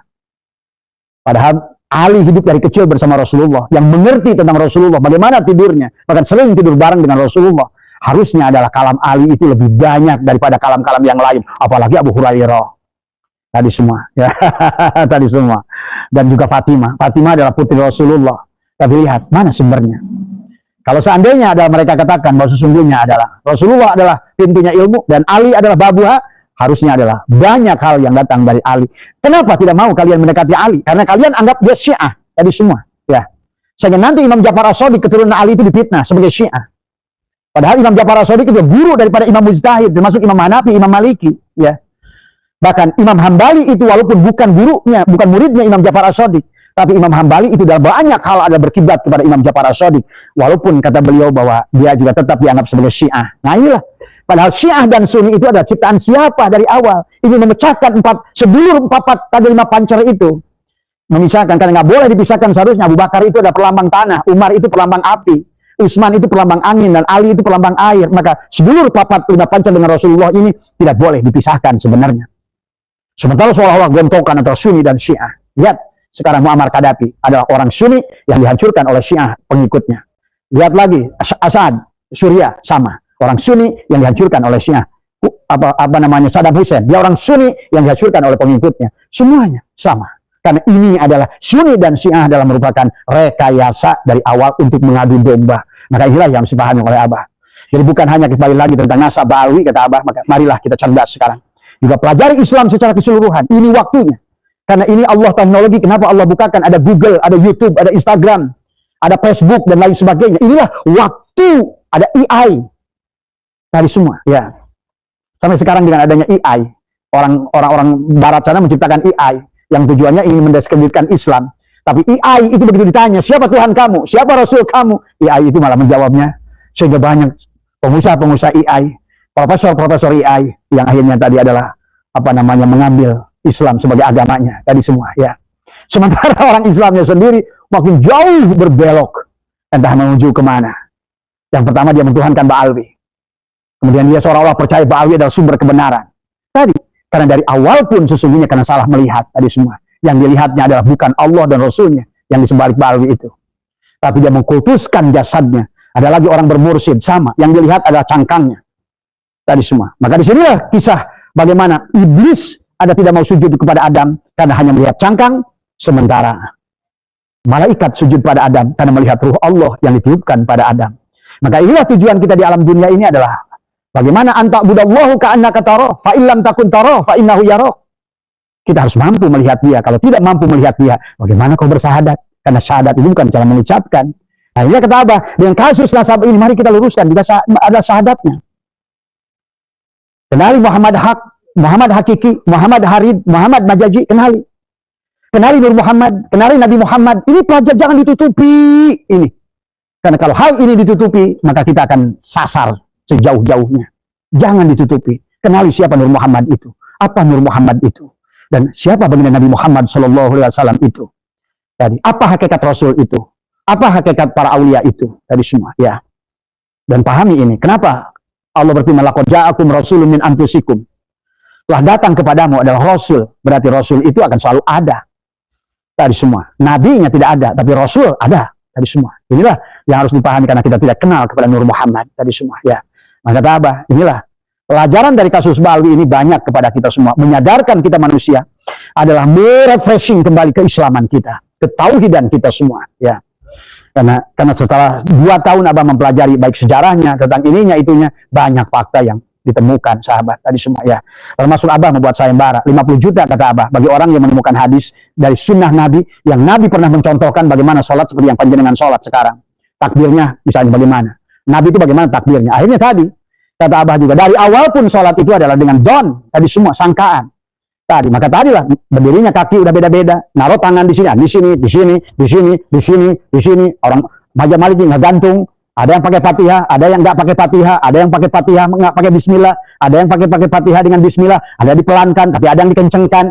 Padahal Ali hidup dari kecil bersama Rasulullah, yang mengerti tentang Rasulullah, bagaimana tidurnya, bahkan sering tidur bareng dengan Rasulullah. Harusnya adalah kalam Ali itu lebih banyak daripada kalam-kalam yang lain, apalagi Abu Hurairah. Tadi semua, ya. Tadi semua. Dan juga Fatimah. Fatimah adalah putri Rasulullah. Tapi lihat, mana sumbernya? Kalau seandainya ada mereka katakan bahwa sesungguhnya adalah Rasulullah adalah pintunya ilmu dan Ali adalah babuha, harusnya adalah banyak hal yang datang dari Ali. Kenapa tidak mau kalian mendekati Ali? Karena kalian anggap dia Syiah. Tadi semua, ya. Sehingga nanti Imam Ja'far As-Shadiq keturunan Ali itu difitnah sebagai Syiah. Padahal Imam Ja'far As-Shadiq itu guru daripada Imam Mujtahid, termasuk Imam Hanafi, Imam Maliki, ya. Bahkan Imam Hambali itu walaupun bukan gurunya, bukan muridnya Imam Ja'far As-Shadiq, tapi Imam Hambali itu dalam banyak hal ada berkiblat kepada Imam Ja'far As-Shadiq. Walaupun kata beliau bahwa dia juga tetap dianggap sebagai Syiah. Nah inilah. Padahal Syiah dan Sunni itu adalah ciptaan siapa dari awal. Ini memecahkan sedulur papat tadi 5 pancer itu. Memisahkan, karena nggak boleh dipisahkan seharusnya. Abu Bakar itu ada perlambang tanah, Umar itu perlambang api, Utsman itu perlambang angin, dan Ali itu perlambang air. Maka sedulur papat 5 pancer dengan Rasulullah ini tidak boleh dipisahkan sebenarnya. Sementara seolah-olah gontokan antara Sunni dan Syiah. Lihat, sekarang Muammar Gaddafi adalah orang Sunni yang dihancurkan oleh Syiah pengikutnya. Lihat lagi, Assad, Suriah, sama. Orang Sunni yang dihancurkan oleh Syiah. Saddam Hussein, dia orang Sunni yang dihancurkan oleh pengikutnya. Semuanya sama. Karena ini adalah Sunni dan Syiah adalah merupakan rekayasa dari awal untuk mengadu domba. Maka inilah yang dipahami oleh Abah. Jadi bukan hanya kembali lagi tentang nasab Ba'awi, kata Abah, maka marilah kita cerdas sekarang. Juga pelajari Islam secara keseluruhan. Ini waktunya. Karena ini Allah teknologi. Kenapa Allah bukakan? Ada Google, ada YouTube, ada Instagram, ada Facebook, dan lain sebagainya. Inilah waktu. Ada AI. Dari semua. Ya. Sampai sekarang dengan adanya AI. Orang-orang barat sana menciptakan AI. Yang tujuannya ingin mendiskreditkan Islam. Tapi AI itu begitu ditanya, siapa Tuhan kamu? Siapa Rasul kamu? AI itu malah menjawabnya. Sehingga banyak pengusaha-pengusaha AI, profesor-profesor AI yang akhirnya tadi adalah mengambil Islam sebagai agamanya tadi semua, ya. Sementara orang Islamnya sendiri makin jauh berbelok, entah menuju kemana. Yang pertama dia mentuhankan Ba'alwi, kemudian dia seolah-olah percaya Ba'alwi adalah sumber kebenaran. Tadi karena dari awal pun sesungguhnya karena salah melihat tadi semua. Yang dilihatnya adalah bukan Allah dan Rasulnya yang disembah Ba'alwi itu. tapi dia mengkultuskan jasadnya. Ada lagi orang bermursyid, sama, yang dilihat adalah cangkangnya. Tadi semua. Maka disinilah kisah bagaimana iblis ada tidak mau sujud kepada Adam karena hanya melihat cangkang, sementara malaikat sujud pada Adam karena melihat ruh Allah yang ditiupkan pada Adam. Maka inilah tujuan kita di alam dunia ini adalah bagaimana anta budallahu ka'annaka tarahu fa illam takun tarahu fa innahu yarak. Kita harus mampu melihat dia. Kalau tidak mampu melihat dia, bagaimana kau bersahadat? Karena syahadat itu bukan cara mengucapkan. Nah, ini kata Abah, dengan kasus nasab ini mari kita luruskan juga ada syahadatnya. Kenali Muhammad Haq, Muhammad Hakiki, Muhammad Harid, Muhammad Majaji, kenali. Kenali Nur Muhammad, kenali Nabi Muhammad. Ini pelajar jangan ditutupi ini. Karena kalau hal ini ditutupi, maka kita akan sasar sejauh-jauhnya. Jangan ditutupi. Kenali siapa Nur Muhammad itu. Apa Nur Muhammad itu. Dan siapa baginda Nabi Muhammad SAW itu. Tadi, apa hakikat Rasul itu. Apa hakikat para aulia itu. Tadi semua. Ya. Dan pahami ini. Kenapa Allah berfirman, laqad ja'akum rasulun min anfusikum. Telah datang kepadamu adalah Rasul. Berarti Rasul itu akan selalu ada. Tadi semua. Nabinya tidak ada, tapi Rasul ada. Tadi semua. Inilah yang harus dipahami karena kita tidak kenal kepada Nur Muhammad. Tadi semua. Ya. Maka kata Abah, inilah pelajaran dari kasus Ba'alwi ini banyak kepada kita semua. Menyadarkan kita manusia adalah merefreshing kembali keislaman kita. Ketauhidan kita semua. Ya. Karena setelah 2 tahun Abah mempelajari baik sejarahnya, tentang ininya, itunya, banyak fakta yang ditemukan, sahabat. Tadi semua, ya. Termasuk Abah membuat sayembara. 50 juta, kata Abah, bagi orang yang menemukan hadis dari sunnah Nabi, yang Nabi pernah mencontohkan bagaimana sholat seperti yang panjenengan sholat sekarang. Takbirnya, misalnya bagaimana. Nabi itu bagaimana takbirnya. Akhirnya tadi, kata Abah juga, dari awal pun sholat itu adalah dengan don. Tadi semua, sangkaan. Tadi, maka tadilah berdirinya kaki udah beda-beda, naruh tangan di sini, di sini, di sini, di sini, di sini, di sini. Orang Majah Malik nggak gantung, ada yang pakai Fatihah, ada yang nggak pakai Fatihah, ada yang pakai Fatihah nggak pakai Bismillah, ada yang pakai Fatihah dengan Bismillah, ada yang dipelankan, tapi ada yang dikencengkan.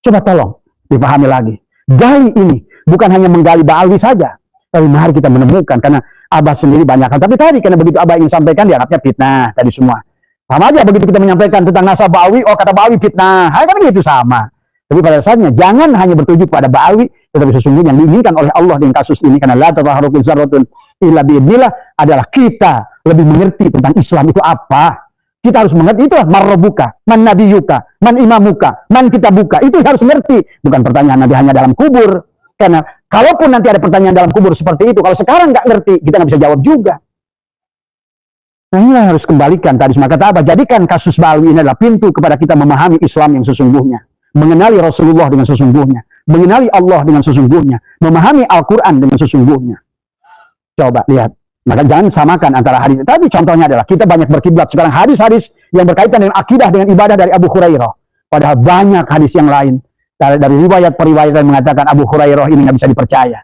Coba tolong dipahami lagi. Gali ini bukan hanya menggali Ba'alwi saja, tapi mari kita menemukan karena Abah sendiri banyak hal. Tapi tadi karena begitu Abah ingin sampaikan dianggapnya fitnah tadi semua. Sama aja begitu kita menyampaikan tentang nasab Ba'alwi, oh kata Ba'alwi fitnah, kan itu sama. Tapi pada dasarnya jangan hanya bertuju pada Ba'alwi, tetapi sesungguhnya yang diinginkan oleh Allah dengan kasus ini, karena la tatahharuku zarratun illa biidznillah, adalah kita lebih mengerti tentang Islam itu apa. Kita harus mengerti itulah marrobuka, man nabiyuka, man imamuka, man kitabuka. Itu harus mengerti, bukan pertanyaan nanti hanya dalam kubur. Karena kalaupun nanti ada pertanyaan dalam kubur seperti itu, kalau sekarang nggak ngerti, kita nggak bisa jawab juga. Nah, inilah yang harus kembalikan tadi. Maka kata Abah, jadikan kasus Ba'alwi ini adalah pintu kepada kita memahami Islam yang sesungguhnya, mengenali Rasulullah dengan sesungguhnya, mengenali Allah dengan sesungguhnya, memahami Al-Quran dengan sesungguhnya. Coba lihat. Maka jangan samakan antara hadis. Tapi contohnya adalah kita banyak berkiblat sekarang hadis-hadis yang berkaitan dengan akidah, dengan ibadah dari Abu Hurairah. Padahal banyak hadis yang lain dari riwayat periwayat yang mengatakan Abu Hurairah ini nggak bisa dipercaya.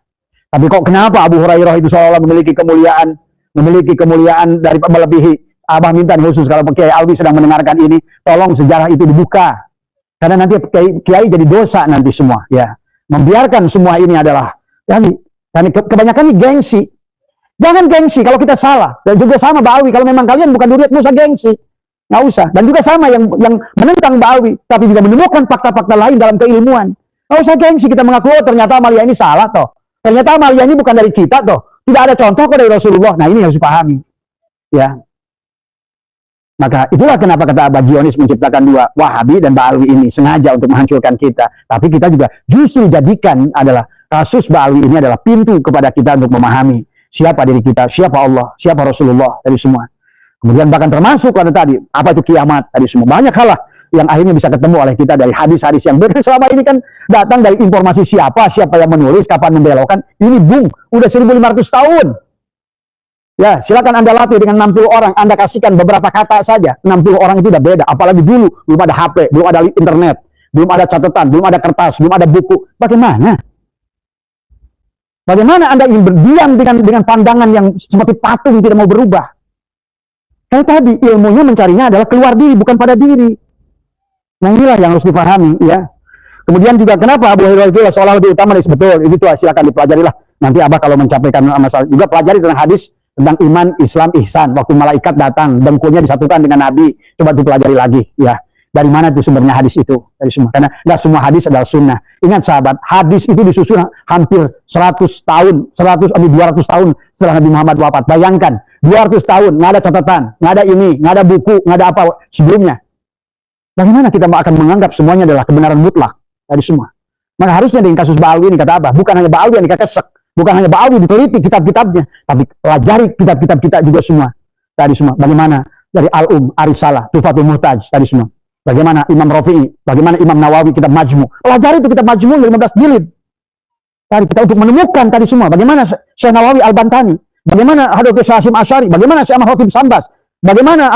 Tapi kok kenapa Abu Hurairah itu seolah memiliki kemuliaan dari melebihi. Abah minta khusus kalau Kiai Alwi sedang mendengarkan ini, tolong sejarah itu dibuka. Karena nanti Kiai jadi dosa nanti semua, ya. Membiarkan semua ini adalah kebanyakan ini gengsi. Jangan gengsi kalau kita salah. Dan juga sama Ba'alwi, kalau memang kalian bukan duriat, nggak usah gengsi. Nggak usah. Dan juga sama yang menentang Ba'alwi, tapi juga menemukan fakta-fakta lain dalam keilmuan. Nggak usah gengsi kita mengaku, oh, ternyata Amalia ini salah toh. Ternyata Amalia ini bukan dari kita toh. Tidak ada contoh dari Rasulullah. Nah, ini harus dipahami. Ya. Maka itulah kenapa kata Abah Zionis menciptakan 2 Wahabi dan Ba'alwi ini sengaja untuk menghancurkan kita. Tapi kita juga justru jadikan adalah kasus Ba'alwi ini adalah pintu kepada kita untuk memahami siapa diri kita, siapa Allah, siapa Rasulullah, dari semua. Kemudian bahkan termasuk pada tadi, apa itu kiamat, tadi semua. Banyak hal lah yang akhirnya bisa ketemu oleh kita dari hadis-hadis yang selama ini kan datang dari informasi siapa yang menulis, kapan membelokkan. Ini udah 1500 tahun. Ya, silakan Anda latih dengan 60 orang, Anda kasihkan beberapa kata saja. 60 orang itu udah beda, apalagi dulu belum ada HP, belum ada internet, belum ada catatan, belum ada kertas, belum ada buku. Bagaimana Anda ingin berdiam dengan pandangan yang seperti patung tidak mau berubah? Kayak tadi, ilmunya mencarinya adalah keluar diri, bukan pada diri. Nah, inilah yang harus dipahami, ya. Kemudian juga kenapa Abu Hurairah itu seolah lebih utama dari betul, itu silakan dipelajari lah. Nanti Abah kalau mencapaikan masalah juga pelajari tentang hadis tentang iman, Islam, ihsan. Waktu malaikat datang, dengkulnya disatukan dengan Nabi. Coba dipelajari lagi, ya. Dari mana itu sumbernya hadis itu? Dari semua. Karena nggak semua hadis adalah sunnah. Ingat sahabat, hadis itu disusun hampir 100 tahun, 200 tahun setelah Nabi Muhammad wafat. Bayangkan, 200 tahun, nggak ada catatan, nggak ada ini, nggak ada buku, nggak ada apa sebelumnya. Bagaimana kita akan menganggap semuanya adalah kebenaran mutlak dari semua? Maka harusnya dengan kasus Ba'alwi ini kata apa? Bukan hanya Ba'alwi yang dikekesek, bukan hanya Ba'alwi diteliti kitab-kitabnya, tapi pelajari kitab-kitab kita juga semua. Tadi semua. Bagaimana? Dari Arisalah, Tufatul Muhtaj, tadi semua. Bagaimana Imam Rafi'i, bagaimana Imam Nawawi, kitab Majmu. Pelajari itu kitab Majmu 15 jilid. Tadi kita untuk menemukan tadi semua. Bagaimana Syekh Nawawi Al-Bantani, bagaimana Hadrat Hasyim Asy'ari, bagaimana Syekh Ahmad Khatib Sambas, bagaimana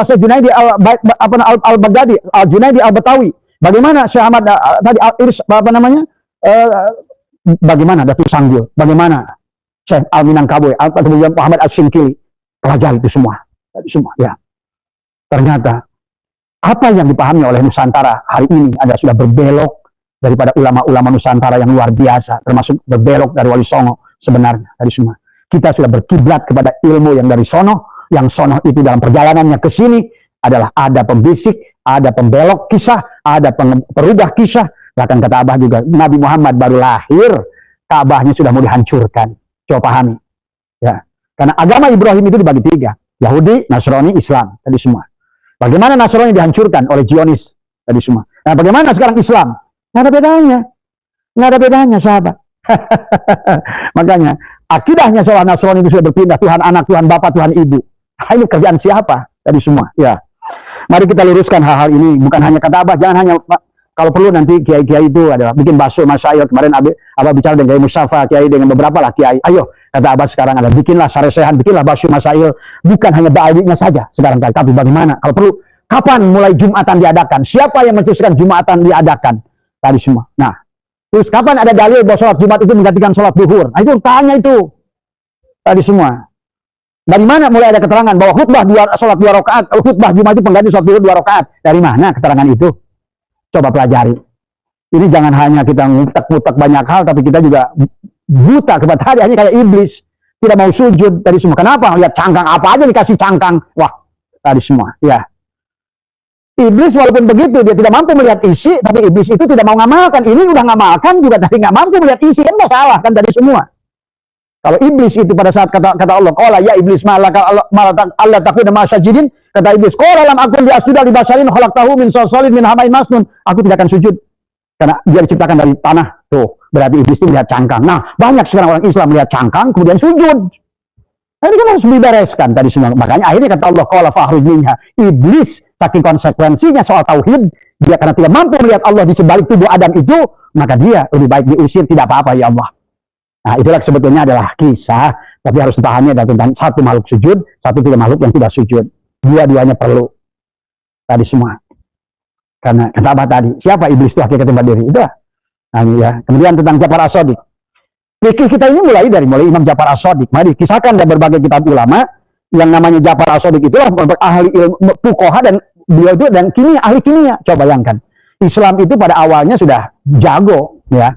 Syekh Junaidi Al-Baghdadi, Al-Junaidi Al-Batawi, bagaimana Syekh Ahmad tadi Al-Irs bagaimana Datuk Sanggul, bagaimana Syekh Al-Minangkabui, kemudian Muhammad Al-Shinkili. Pelajari itu semua. Tadi semua, ya. Ternyata apa yang dipahami oleh Nusantara hari ini ada sudah berbelok daripada ulama-ulama Nusantara yang luar biasa, termasuk berbelok dari Wali Songo sebenarnya dari semua. Kita sudah berkiblat kepada ilmu yang dari sono, yang sono itu dalam perjalanannya ke sini adalah ada pembisik, ada pembelok kisah, ada perubah kisah. Bahkan kata Abah juga, Nabi Muhammad baru lahir, Ka'bahnya sudah mau dihancurkan. Coba pahami. Ya. Karena agama Ibrahim itu dibagi 3, Yahudi, Nasrani, Islam, tadi semua. Bagaimana Nasrani dihancurkan oleh Zionis tadi semua. Nah, bagaimana sekarang Islam? Nggak ada bedanya. Nggak ada bedanya, sahabat. Makanya, akidahnya soal Nasrani itu sudah berpindah. Tuhan anak, Tuhan bapak, Tuhan ibu. Nah, ini kerjaan siapa? Tadi semua. Ya. Mari kita luruskan hal-hal ini. Bukan hanya kata Abah, jangan hanya... Kalau perlu nanti kiai-kiai itu adalah bikin bakso masyayikh. Kemarin Abah bicara dengan Kiai Mustafa, kiai dengan beberapa lah kiai. Ayo, kata Abah sekarang ada bikinlah saresehan, bikinlah bakso masyayikh. Bukan hanya ba'alwinya saja sekarang, tapi bagaimana? Kalau perlu, kapan mulai Jumatan diadakan? Siapa yang mencetuskan Jumatan diadakan? Tadi semua. Nah, terus kapan ada dalil bahwa sholat Jumat itu menggantikan sholat duhur? Nah, itu tanya itu. Tadi semua. Dari mana mulai ada keterangan bahwa khutbah sholat 2 rakaat, khutbah Jumat itu pengganti sholat duhur 2 rakaat? Dari mana keterangan itu? Coba pelajari. Ini jangan hanya kita ngutak-ngutak banyak hal, tapi kita juga buta kepada tadi. Hanya kayak iblis. Tidak mau sujud tadi semua. Kenapa? Lihat cangkang. Apa aja dikasih cangkang. Wah, tadi semua. Ya. Iblis walaupun begitu, dia tidak mampu melihat isi, tapi iblis itu tidak mau ngamalkan. Ini udah ngamalkan, juga tadi nggak mampu melihat isi. Kan nggak salah kan tadi semua. Kalau iblis itu pada saat kata Allah, qala ya iblis malaka Allah takuna ma'asajidin. Kata iblis, qala lam akun liasjuda li basharin khalaqtahu min salsalin min hamain masnun. Aku tidak akan sujud karena dia diciptakan dari tanah. Tuh, berarti iblis itu melihat cangkang. Nah, banyak sekarang orang Islam melihat cangkang kemudian sujud. Nah, ini kan harus dibereskan tadi semua. Makanya akhirnya kata Allah, qala fahruj minha. Iblis saking konsekuensinya soal tauhid, dia karena tidak mampu melihat Allah di sebalik tubuh Adam itu, maka dia lebih baik diusir, tidak apa-apa ya Allah. Nah, itulah sebetulnya adalah kisah, tapi harus dipahami ada tentang satu makhluk sujud, satu tidak makhluk yang tidak sujud. Dua-duanya perlu. Tadi semua. Karena kata Abah tadi, siapa iblis itu hakikat tempat diri? Itu. Nah, ya. Kemudian tentang Ja'far As-Shadiq. Fikih kita ini mulai Imam Ja'far As-Shadiq. Mari kisahkan dari berbagai kitab ulama yang namanya Ja'far As-Shadiq itulah ahli ilmu fuqaha dan beliau itu dan kimia, ahli kimia. Coba bayangkan. Islam itu pada awalnya sudah jago, ya.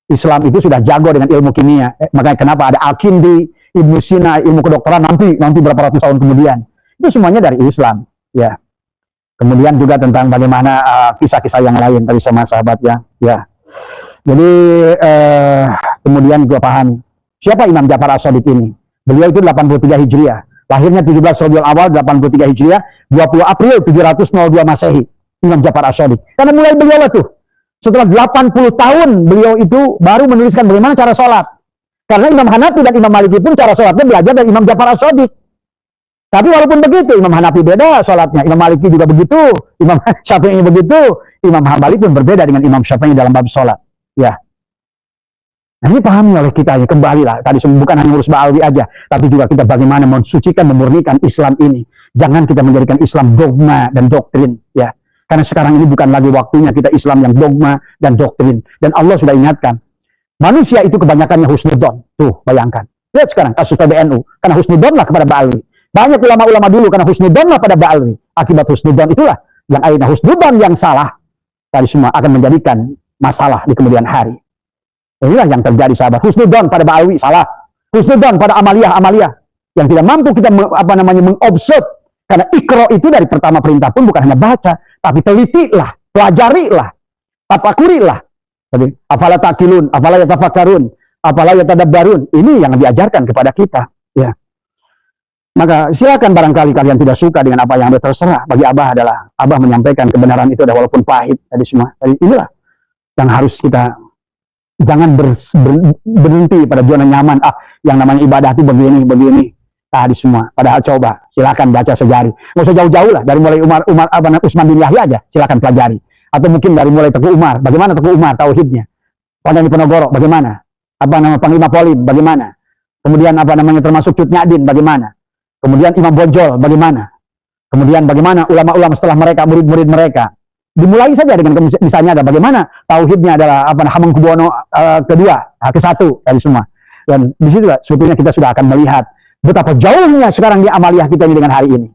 Islam itu sudah jago dengan ilmu kimia. Makanya kenapa ada Al-Kindi, Ibnu Sina, ilmu kedokteran nanti berapa ratus tahun kemudian. Itu semuanya dari Islam, ya. Kemudian juga tentang bagaimana kisah-kisah yang lain tadi sama sahabat ya. Jadi kemudian gue pahami siapa Imam Ja'far As-Shadiq ini. Beliau itu 83 Hijriah. Lahirnya 17 Rabiul Awal 83 Hijriah, 20 April 702 Masehi. Imam Ja'far As-Shadiq. Karena mulai beliau tuh setelah 80 tahun beliau itu baru menuliskan bagaimana cara sholat. Karena Imam Hanafi dan Imam Maliki pun cara sholatnya belajar dari Imam Ja'far As-Shadiq. Tapi walaupun begitu, Imam Hanafi beda sholatnya, Imam Maliki juga begitu, Imam Syafi'i begitu, Imam Hambali pun berbeda dengan Imam Syafi'i dalam bab sholat. Ya. Nah, ini pahami oleh kita ya, kembali lah. Tadi bukan hanya urus Ba'alwi aja, tapi juga kita bagaimana mensucikan, memurnikan Islam ini. Jangan kita menjadikan Islam dogma dan doktrin. Ya. Karena sekarang ini bukan lagi waktunya kita Islam yang dogma dan doktrin. Dan Allah sudah ingatkan, manusia itu kebanyakannya husnudon. Tuh, bayangkan. Lihat sekarang kasus PBNU, karena husnudon lah kepada Ba'alwi. Banyak ulama-ulama dulu karena husnudon lah pada Ba'alwi. Akibat husnudon itulah yang akhirnya husnudon yang salah tadi semua akan menjadikan masalah di kemudian hari. Inilah yang terjadi sahabat. Husnudon pada Ba'alwi salah. Husnudon pada amaliyah yang tidak mampu kita mengobserv. Karena ikro itu dari pertama perintah pun bukan hanya baca, tapi telitilah, pelajarilah, tafakurilah. Jadi, afala takilun, afala yatafakkarun, afala yatadabbarun. Ini yang diajarkan kepada kita, ya. Maka silakan barangkali kalian tidak suka dengan apa yang ada, terserah. Bagi Abah adalah, Abah menyampaikan kebenaran itu adalah walaupun pahit tadi semua. Jadi inilah yang harus kita, jangan berhenti pada zona nyaman. Yang namanya ibadah itu begini tadi semua. Padahal coba, silakan baca sejarah. Nggak usah jauh-jauh lah, dari mulai Utsman bin Yahya aja, silakan pelajari. Atau mungkin dari mulai Teguh Umar, bagaimana Teguh Umar tauhidnya? Pandai Diponegoro, bagaimana? Panglima Polim, bagaimana? Kemudian termasuk Cut Nyak Dien, bagaimana? Kemudian Imam Bonjol, bagaimana? Kemudian bagaimana ulama-ulama setelah mereka, murid-murid mereka? Dimulai saja dengan misalnya ada bagaimana tauhidnya adalah Hamengkubuwono kedua, ke-1 dari semua. Dan di situ sebetulnya kita sudah akan melihat betapa jauhnya sekarang di amaliyah kita ini dengan hari ini.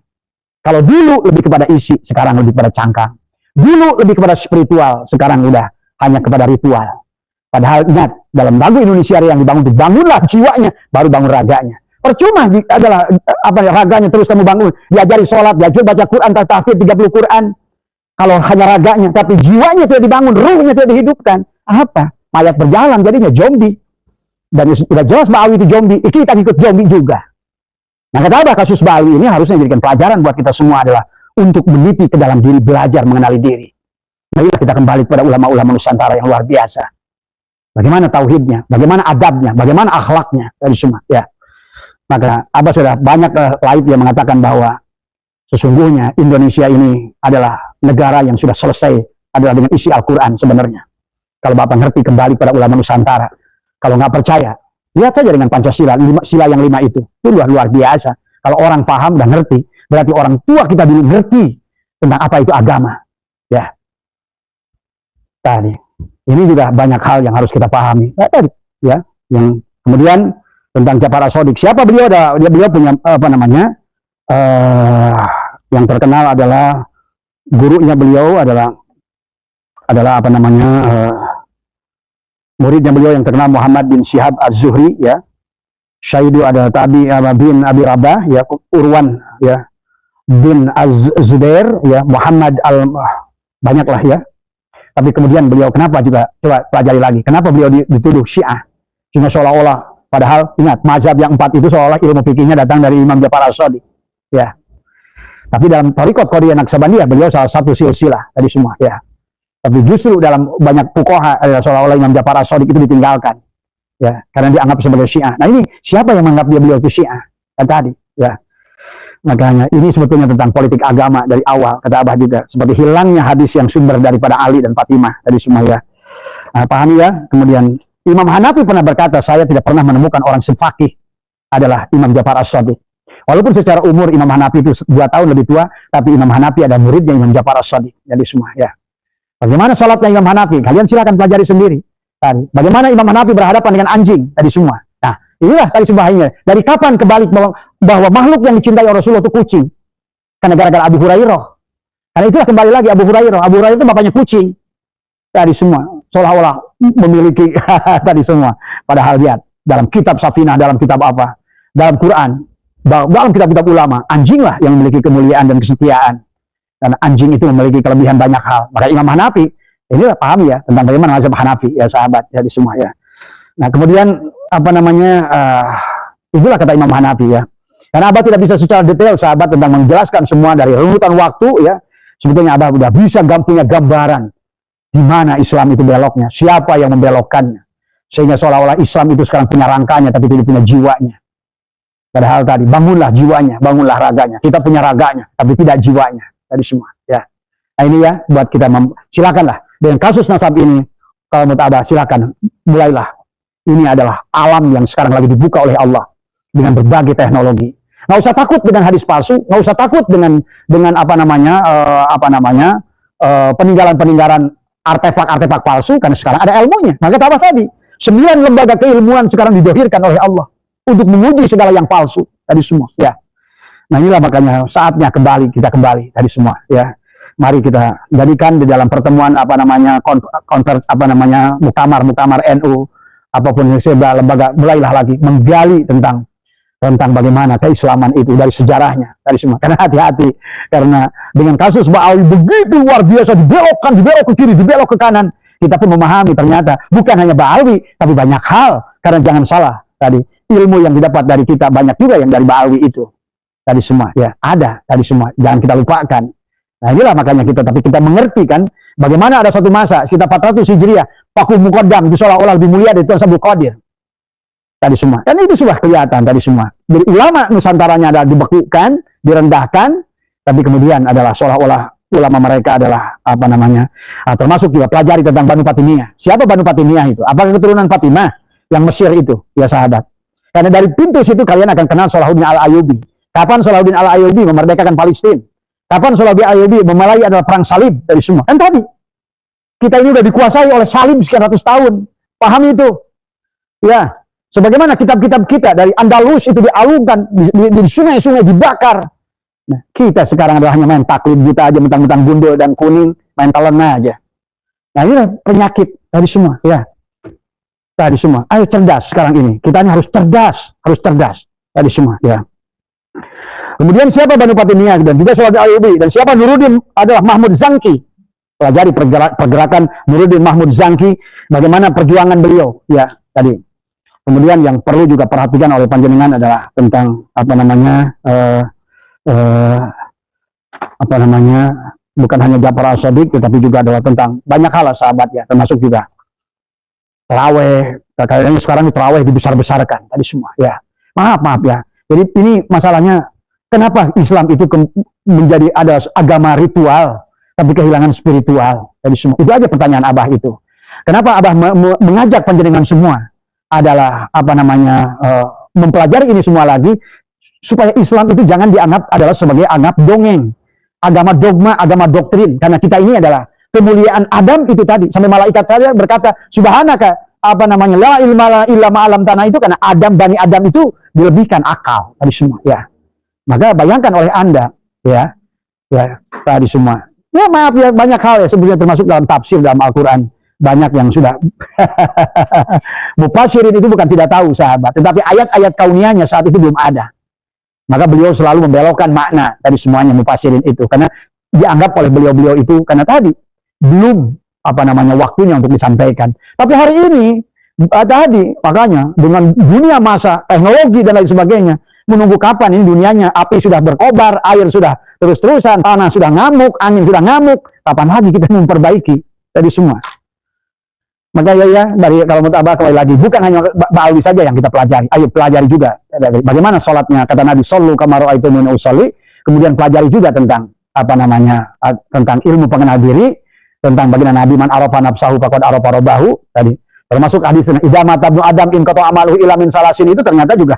Kalau dulu lebih kepada isi, sekarang lebih kepada cangkang. Dulu lebih kepada spiritual, sekarang udah hanya kepada ritual. Padahal ingat, dalam lagu Indonesia yang dibangun itu, bangunlah jiwanya, baru bangun raganya. Percuma adalah raganya terus kamu bangun, diajari sholat, diajari baca Quran, tahfidz 30 Quran. Kalau hanya raganya, tapi jiwanya tidak dibangun, ruhnya tidak dihidupkan. Apa? Mayat berjalan, jadinya zombie. Dan sudah jelas Ba'awi itu zombie, kita ikut zombie juga. Nah, kata Abah, kasus Ba'awi ini harusnya jadikan pelajaran buat kita semua adalah untuk meneliti ke dalam diri, belajar mengenali diri. Marilah kita kembali kepada ulama-ulama Nusantara yang luar biasa. Bagaimana tauhidnya, bagaimana adabnya, bagaimana akhlaknya, dari semua. Ya. Maka Abah sudah banyak lain yang mengatakan bahwa sesungguhnya Indonesia ini adalah negara yang sudah selesai adalah dengan isi Al-Quran sebenarnya. Kalau Bapak ngerti kembali pada ulama Nusantara, kalau nggak percaya, lihat saja dengan Pancasila, sila yang 5 itu luar biasa. Kalau orang paham dan ngerti, berarti orang tua kita dulu ngerti tentang apa itu agama. Ya, tadi ini juga banyak hal yang harus kita pahami. Tadi, ya, yang kemudian tentang Ja'far As-Shadiq. Siapa beliau? Beliau punya yang terkenal adalah gurunya beliau adalah muridnya beliau yang terkenal Muhammad bin Syihab Az-Zuhri, ya. Syaidu adalah Tabi bin Abi Rabah, ya. Urwan, ya, bin Az-Zubair, ya. Muhammad banyaklah, ya. Tapi kemudian beliau kenapa juga, coba pelajari lagi, kenapa beliau dituduh Syiah? Cuma seolah-olah, padahal ingat, mazhab yang 4 itu seolah ilmu fikihnya datang dari Imam Ja'far As-Shadiq, ya. Tapi dalam Thariqat Qadiriyah Naqsabandiyah beliau salah satu silsilah dari semua, ya. Tapi justru dalam banyak fuqaha seolah-olah Imam Ja'far As-Shadiq itu ditinggalkan, ya, karena dianggap sebagai Syiah. Nah, ini siapa yang menganggap beliau itu Syiah? Kan tadi, ya. Makanya ini sebetulnya tentang politik agama dari awal, kata Abah juga, seperti hilangnya hadis yang sumber daripada Ali dan Fatimah dari semua, ya. Nah, pahami, ya. Kemudian Imam Hanafi pernah berkata, saya tidak pernah menemukan orang sefaqih adalah Imam Ja'far As-Shadiq. Walaupun secara umur Imam Hanafi itu 2 tahun lebih tua, tapi Imam Hanafi ada muridnya Imam Ja'far As-Shadiq. Jadi semua, ya. Bagaimana sholatnya Imam Hanafi? Kalian silakan pelajari sendiri. Tadi. Bagaimana Imam Hanafi berhadapan dengan anjing? Tadi semua. Nah, inilah tadi sebahayanya. Dari kapan kebalik bahwa makhluk yang dicintai Rasulullah itu kucing? Karena gara-gara Abu Hurairah. Karena itulah kembali lagi Abu Hurairah. Abu Hurairah itu bapaknya kucing. Tadi semua. Seolah-olah memiliki tadi semua. Padahal lihat. Dalam kitab Safinah, dalam kitab apa? Dalam Quran. Dalam kitab-kitab ulama. Anjinglah yang memiliki kemuliaan dan kesetiaan. Karena anjing itu memiliki kelebihan banyak hal. Maka Imam Hanafi, inilah pahami, ya, tentang bagaimana mazhab Hanafi, ya sahabat, ya di semua, ya. Nah, kemudian itulah kata Imam Hanafi, ya. Karena Abah tidak bisa secara detail sahabat tentang menjelaskan semua dari runutan waktu, ya. Sebetulnya Abah sudah bisa punya gambaran di mana Islam itu beloknya, siapa yang membelokkannya, sehingga seolah-olah Islam itu sekarang punya rangkanya tapi tidak punya jiwanya. Padahal tadi bangunlah jiwanya, bangunlah raganya. Kita punya raganya tapi tidak jiwanya. Tadi semua, ya. Nah, ini, ya, buat kita silakanlah dengan kasus nasab ini, kalau menurut Abah silakan mulailah. Ini adalah alam yang sekarang lagi dibuka oleh Allah dengan berbagai teknologi. Nggak usah takut dengan hadis palsu, nggak usah takut dengan peninggalan-peninggalan artefak-artefak palsu, karena sekarang ada ilmunya. Maka Abah tadi 9 lembaga keilmuan sekarang didohirkan oleh Allah untuk menguji segala yang palsu tadi semua, ya. Nah, inilah makanya saatnya kita kembali tadi semua, ya. Mari kita jadikan di dalam pertemuan muktamar NU apapun lembaga, mulailah lagi menggali tentang tentang bagaimana keislaman itu dari sejarahnya, dari semua. Karena hati-hati, karena dengan kasus Ba'awi begitu luar biasa, dibelokkan, dibelok ke kiri, dibelok ke kanan, kita pun memahami ternyata bukan hanya Ba'awi, tapi banyak hal. Karena jangan salah, tadi ilmu yang didapat dari kita banyak juga yang dari Ba'awi itu. Tadi semua, ya ada tadi semua, jangan kita lupakan. Nah inilah makanya kita, tapi kita mengerti kan, bagaimana ada satu masa, kita 400 Hijriah, Pakul Muqaddam, itu seolah-olah lebih mulia dari Tuan Abdul Qadir. Tadi semua, dan itu sudah kelihatan tadi semua. Jadi ulama Nusantaranya adalah dibekukan, direndahkan, tapi kemudian adalah seolah-olah ulama mereka adalah apa namanya, termasuk juga pelajari tentang Banu Fatimiyah. Siapa Banu Fatimiyah itu? Apakah keturunan Fatimah yang Mesir itu? Ya sahabat. Karena dari pintu situ kalian akan kenal Salahuddin Al-Ayyubi. Kapan Salahuddin Al-Ayyubi memerdekakan Palestina? Kapan Salahuddin Al-Ayyubi memulai adalah perang salib dari semua? Kan tadi kita ini udah dikuasai oleh salib sekian ratus tahun. Pahami itu. Ya. Sebagaimana kitab-kitab kita dari Andalus itu dialungkan, di sungai-sungai dibakar. Nah, kita sekarang adalah hanya main taklid buta aja, mentang-mentang gundul dan kuning, main talena aja. Nah, ini penyakit dari semua, ya. Tadi semua. Ayo cerdas sekarang ini. Kita ini harus cerdas tadi semua, ya. Kemudian siapa Banu Fatimiyah dan juga Salahuddin Al-Ayyubi dan siapa Nuruddin adalah Mahmud Zanki. Pelajari pergerakan Nuruddin Mahmud Zanki, bagaimana perjuangan beliau, ya, tadi. Kemudian yang perlu juga perhatikan oleh panjenengan adalah tentang apa namanya bukan hanya Ja'far As-Shadiq, tetapi juga adalah tentang banyak hal sahabat ya, termasuk juga terawih. Kayaknya sekarang terawih dibesar-besarkan tadi semua ya. Maaf ya. Jadi ini masalahnya kenapa Islam itu menjadi ada agama ritual tapi kehilangan spiritual tadi semua. Itu aja pertanyaan Abah itu. Kenapa Abah mengajak panjenengan semua adalah apa namanya mempelajari ini semua lagi supaya Islam itu jangan dianggap adalah sebagai anggap dongeng, agama dogma, agama doktrin. Karena kita ini adalah kemuliaan Adam itu tadi sampai malaikat saja berkata subhanaka apa namanya la ilma illa ma alam tanah itu karena Bani Adam itu dilebihkan akal tadi semua ya. Maka bayangkan oleh Anda ya tadi semua. Ya maaf ya banyak hal ya sebenarnya termasuk dalam tafsir dalam Al-Qur'an. Banyak yang sudah Mufasirin itu bukan tidak tahu sahabat, tetapi ayat-ayat kauniyahnya saat itu belum ada. Maka beliau selalu membelokkan makna dari semuanya Mufasirin itu karena dianggap oleh beliau-beliau itu karena tadi belum apa namanya waktunya untuk disampaikan. Tapi hari ini tadi makanya dengan dunia masa teknologi dan lain sebagainya, menunggu kapan ini dunianya api sudah berkobar, air sudah terus-terusan, tanah sudah ngamuk, angin sudah ngamuk, kapan lagi kita memperbaiki tadi semua. Maka ya dari kalau menurut Abah kembali lagi bukan hanya Ba'awi saja yang kita pelajari, ayo pelajari juga bagaimana sholatnya kata Nabi sallu kama ra'aitumuni usolli, kemudian pelajari juga tentang apa namanya tentang ilmu pengenal diri, tentang bagaimana Nabi man arafa nafsahu faqad arafa rabbahu tadi, termasuk hadis idza mata ibnu adam in qata amaluhu illa min salasin itu ternyata juga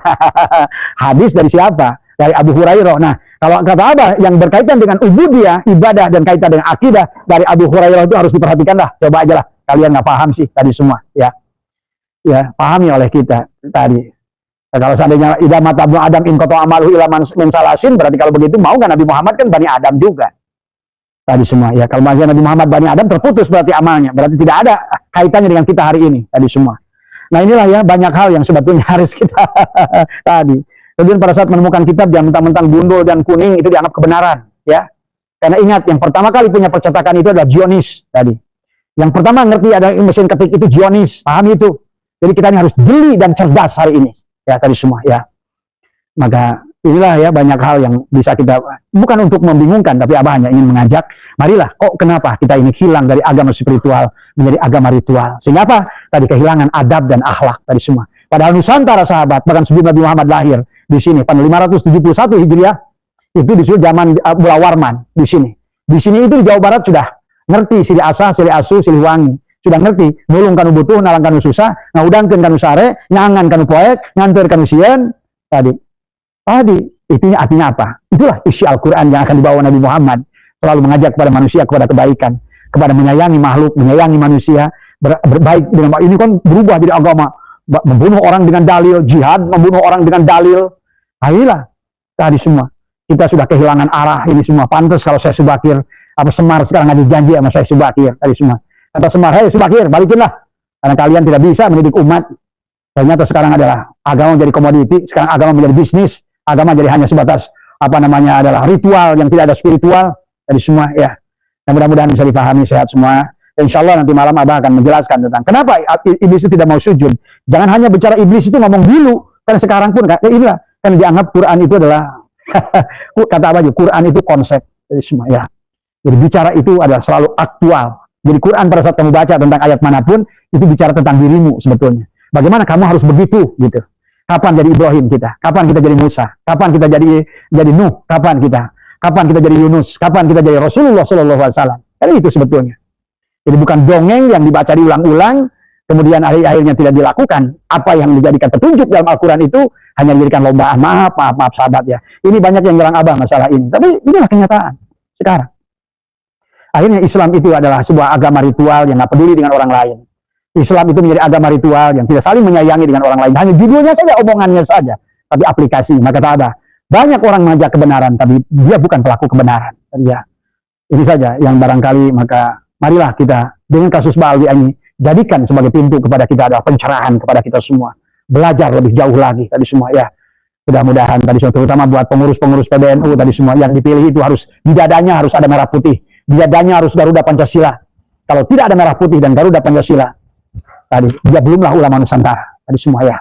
hadis dari siapa? Dari Abu Hurairah. Nah, kalau kata Abah yang berkaitan dengan ubudiyah, ibadah dan kaitan dengan akidah dari Abu Hurairah itu harus diperhatikan lah. Coba aja lah. Kalian nggak paham sih tadi semua, ya pahami oleh kita tadi. Nah, kalau seandainya idza mata ibnu adam in qata amaluhu illa min salasin, berarti kalau begitu mau kan Nabi Muhammad kan Bani Adam juga. Tadi semua, ya kalau Nabi Muhammad Bani Adam terputus berarti amalnya, berarti tidak ada kaitannya dengan kita hari ini tadi semua. Nah inilah ya banyak hal yang sebetulnya harus kita tadi. Kemudian pada saat menemukan kitab yang mentang-mentang gundul dan kuning itu dianggap kebenaran, ya. Karena ingat yang pertama kali punya percetakan itu adalah Zionis tadi. Yang pertama ngerti ada mesin ketik itu Zionis, paham itu. Jadi kita ini harus jeli dan cerdas hari ini, ya tadi semua, ya. Maka inilah ya banyak hal yang bisa kita bukan untuk membingungkan, tapi Abah hanya ingin mengajak. Marilah, kenapa kita ini hilang dari agama spiritual menjadi agama ritual? Sehingga apa? Tadi kehilangan adab dan akhlak tadi semua. Padahal Nusantara sahabat, bahkan sebelum Nabi Muhammad lahir di sini, pada 571 Hijriah itu disuruh zaman Mula Warman di sini. Di sini itu di Jawa Barat sudah ngerti silih asah, silih asu, silih wangi. Sudah ngerti, nulung kanu butuh, nalang kanu susah, ngaudangkeun kanu sare, nyangan kanu poek, ngantur kanu sieun. Tadi itu artinya apa? Itulah isi Al-Qur'an yang akan dibawa Nabi Muhammad, selalu mengajak kepada manusia kepada kebaikan, kepada menyayangi makhluk, menyayangi manusia, berbaik dengan ini kan berubah jadi agama membunuh orang dengan dalil, jihad membunuh orang dengan dalil. Ayolah tadi semua. Kita sudah kehilangan arah ini semua. Pantas kalau saya Subakir apa Semar sekarang ada janji sama saya Subakir tadi semua. Kata Semar, "Hei Subakir, balikinlah. Karena kalian tidak bisa mendidik umat." Ternyata sekarang adalah agama menjadi komoditi, sekarang agama menjadi bisnis, agama jadi hanya sebatas adalah ritual yang tidak ada spiritual. Jadi semua ya. Dan mudah-mudahan bisa dipahami sehat semua. Dan insya Allah nanti malam Abah akan menjelaskan tentang kenapa iblis itu tidak mau sujud. Jangan hanya bicara iblis itu ngomong dulu. Karena sekarang pun inilah kan dianggap Quran itu adalah kata Abah juga, Quran itu konsep. Jadi semua ya. Jadi bicara itu adalah selalu aktual. Jadi Quran pada saat kamu baca tentang ayat manapun itu bicara tentang dirimu sebetulnya. Bagaimana kamu harus begitu gitu. Kapan jadi Ibrahim kita? Kapan kita jadi Musa? Kapan kita jadi Nuh? Kapan kita jadi Yunus? Kapan kita jadi Rasulullah Shallallahu Alaihi Wasallam? Kan itu sebetulnya. Jadi bukan dongeng yang dibaca diulang-ulang, kemudian akhirnya tidak dilakukan. Apa yang dijadikan petunjuk dalam Al-Quran itu hanya dijadikan lombaan. Maaf sahabat ya. Ini banyak yang nyerang Abah masalah ini. Tapi inilah kenyataan sekarang. Akhirnya Islam itu adalah sebuah agama ritual yang nggak peduli dengan orang lain. Islam itu menjadi agama ritual yang tidak saling menyayangi dengan orang lain. Hanya judulnya saja, omongannya saja. Tapi aplikasi, maka kata Abah, banyak orang mengajak kebenaran, tapi dia bukan pelaku kebenaran. Ya, ini saja yang barangkali, maka marilah kita dengan kasus Ba'al ini jadikan sebagai pintu kepada kita adalah pencerahan kepada kita semua. Belajar lebih jauh lagi tadi semua ya. Mudah-mudahan tadi semua, terutama buat pengurus-pengurus PBNU tadi semua yang dipilih itu harus di dadanya harus ada merah putih, di dadanya harus Garuda Pancasila. Kalau tidak ada merah putih dan Garuda Pancasila, tadi dia belumlah ulama Nusantara tadi semua ya.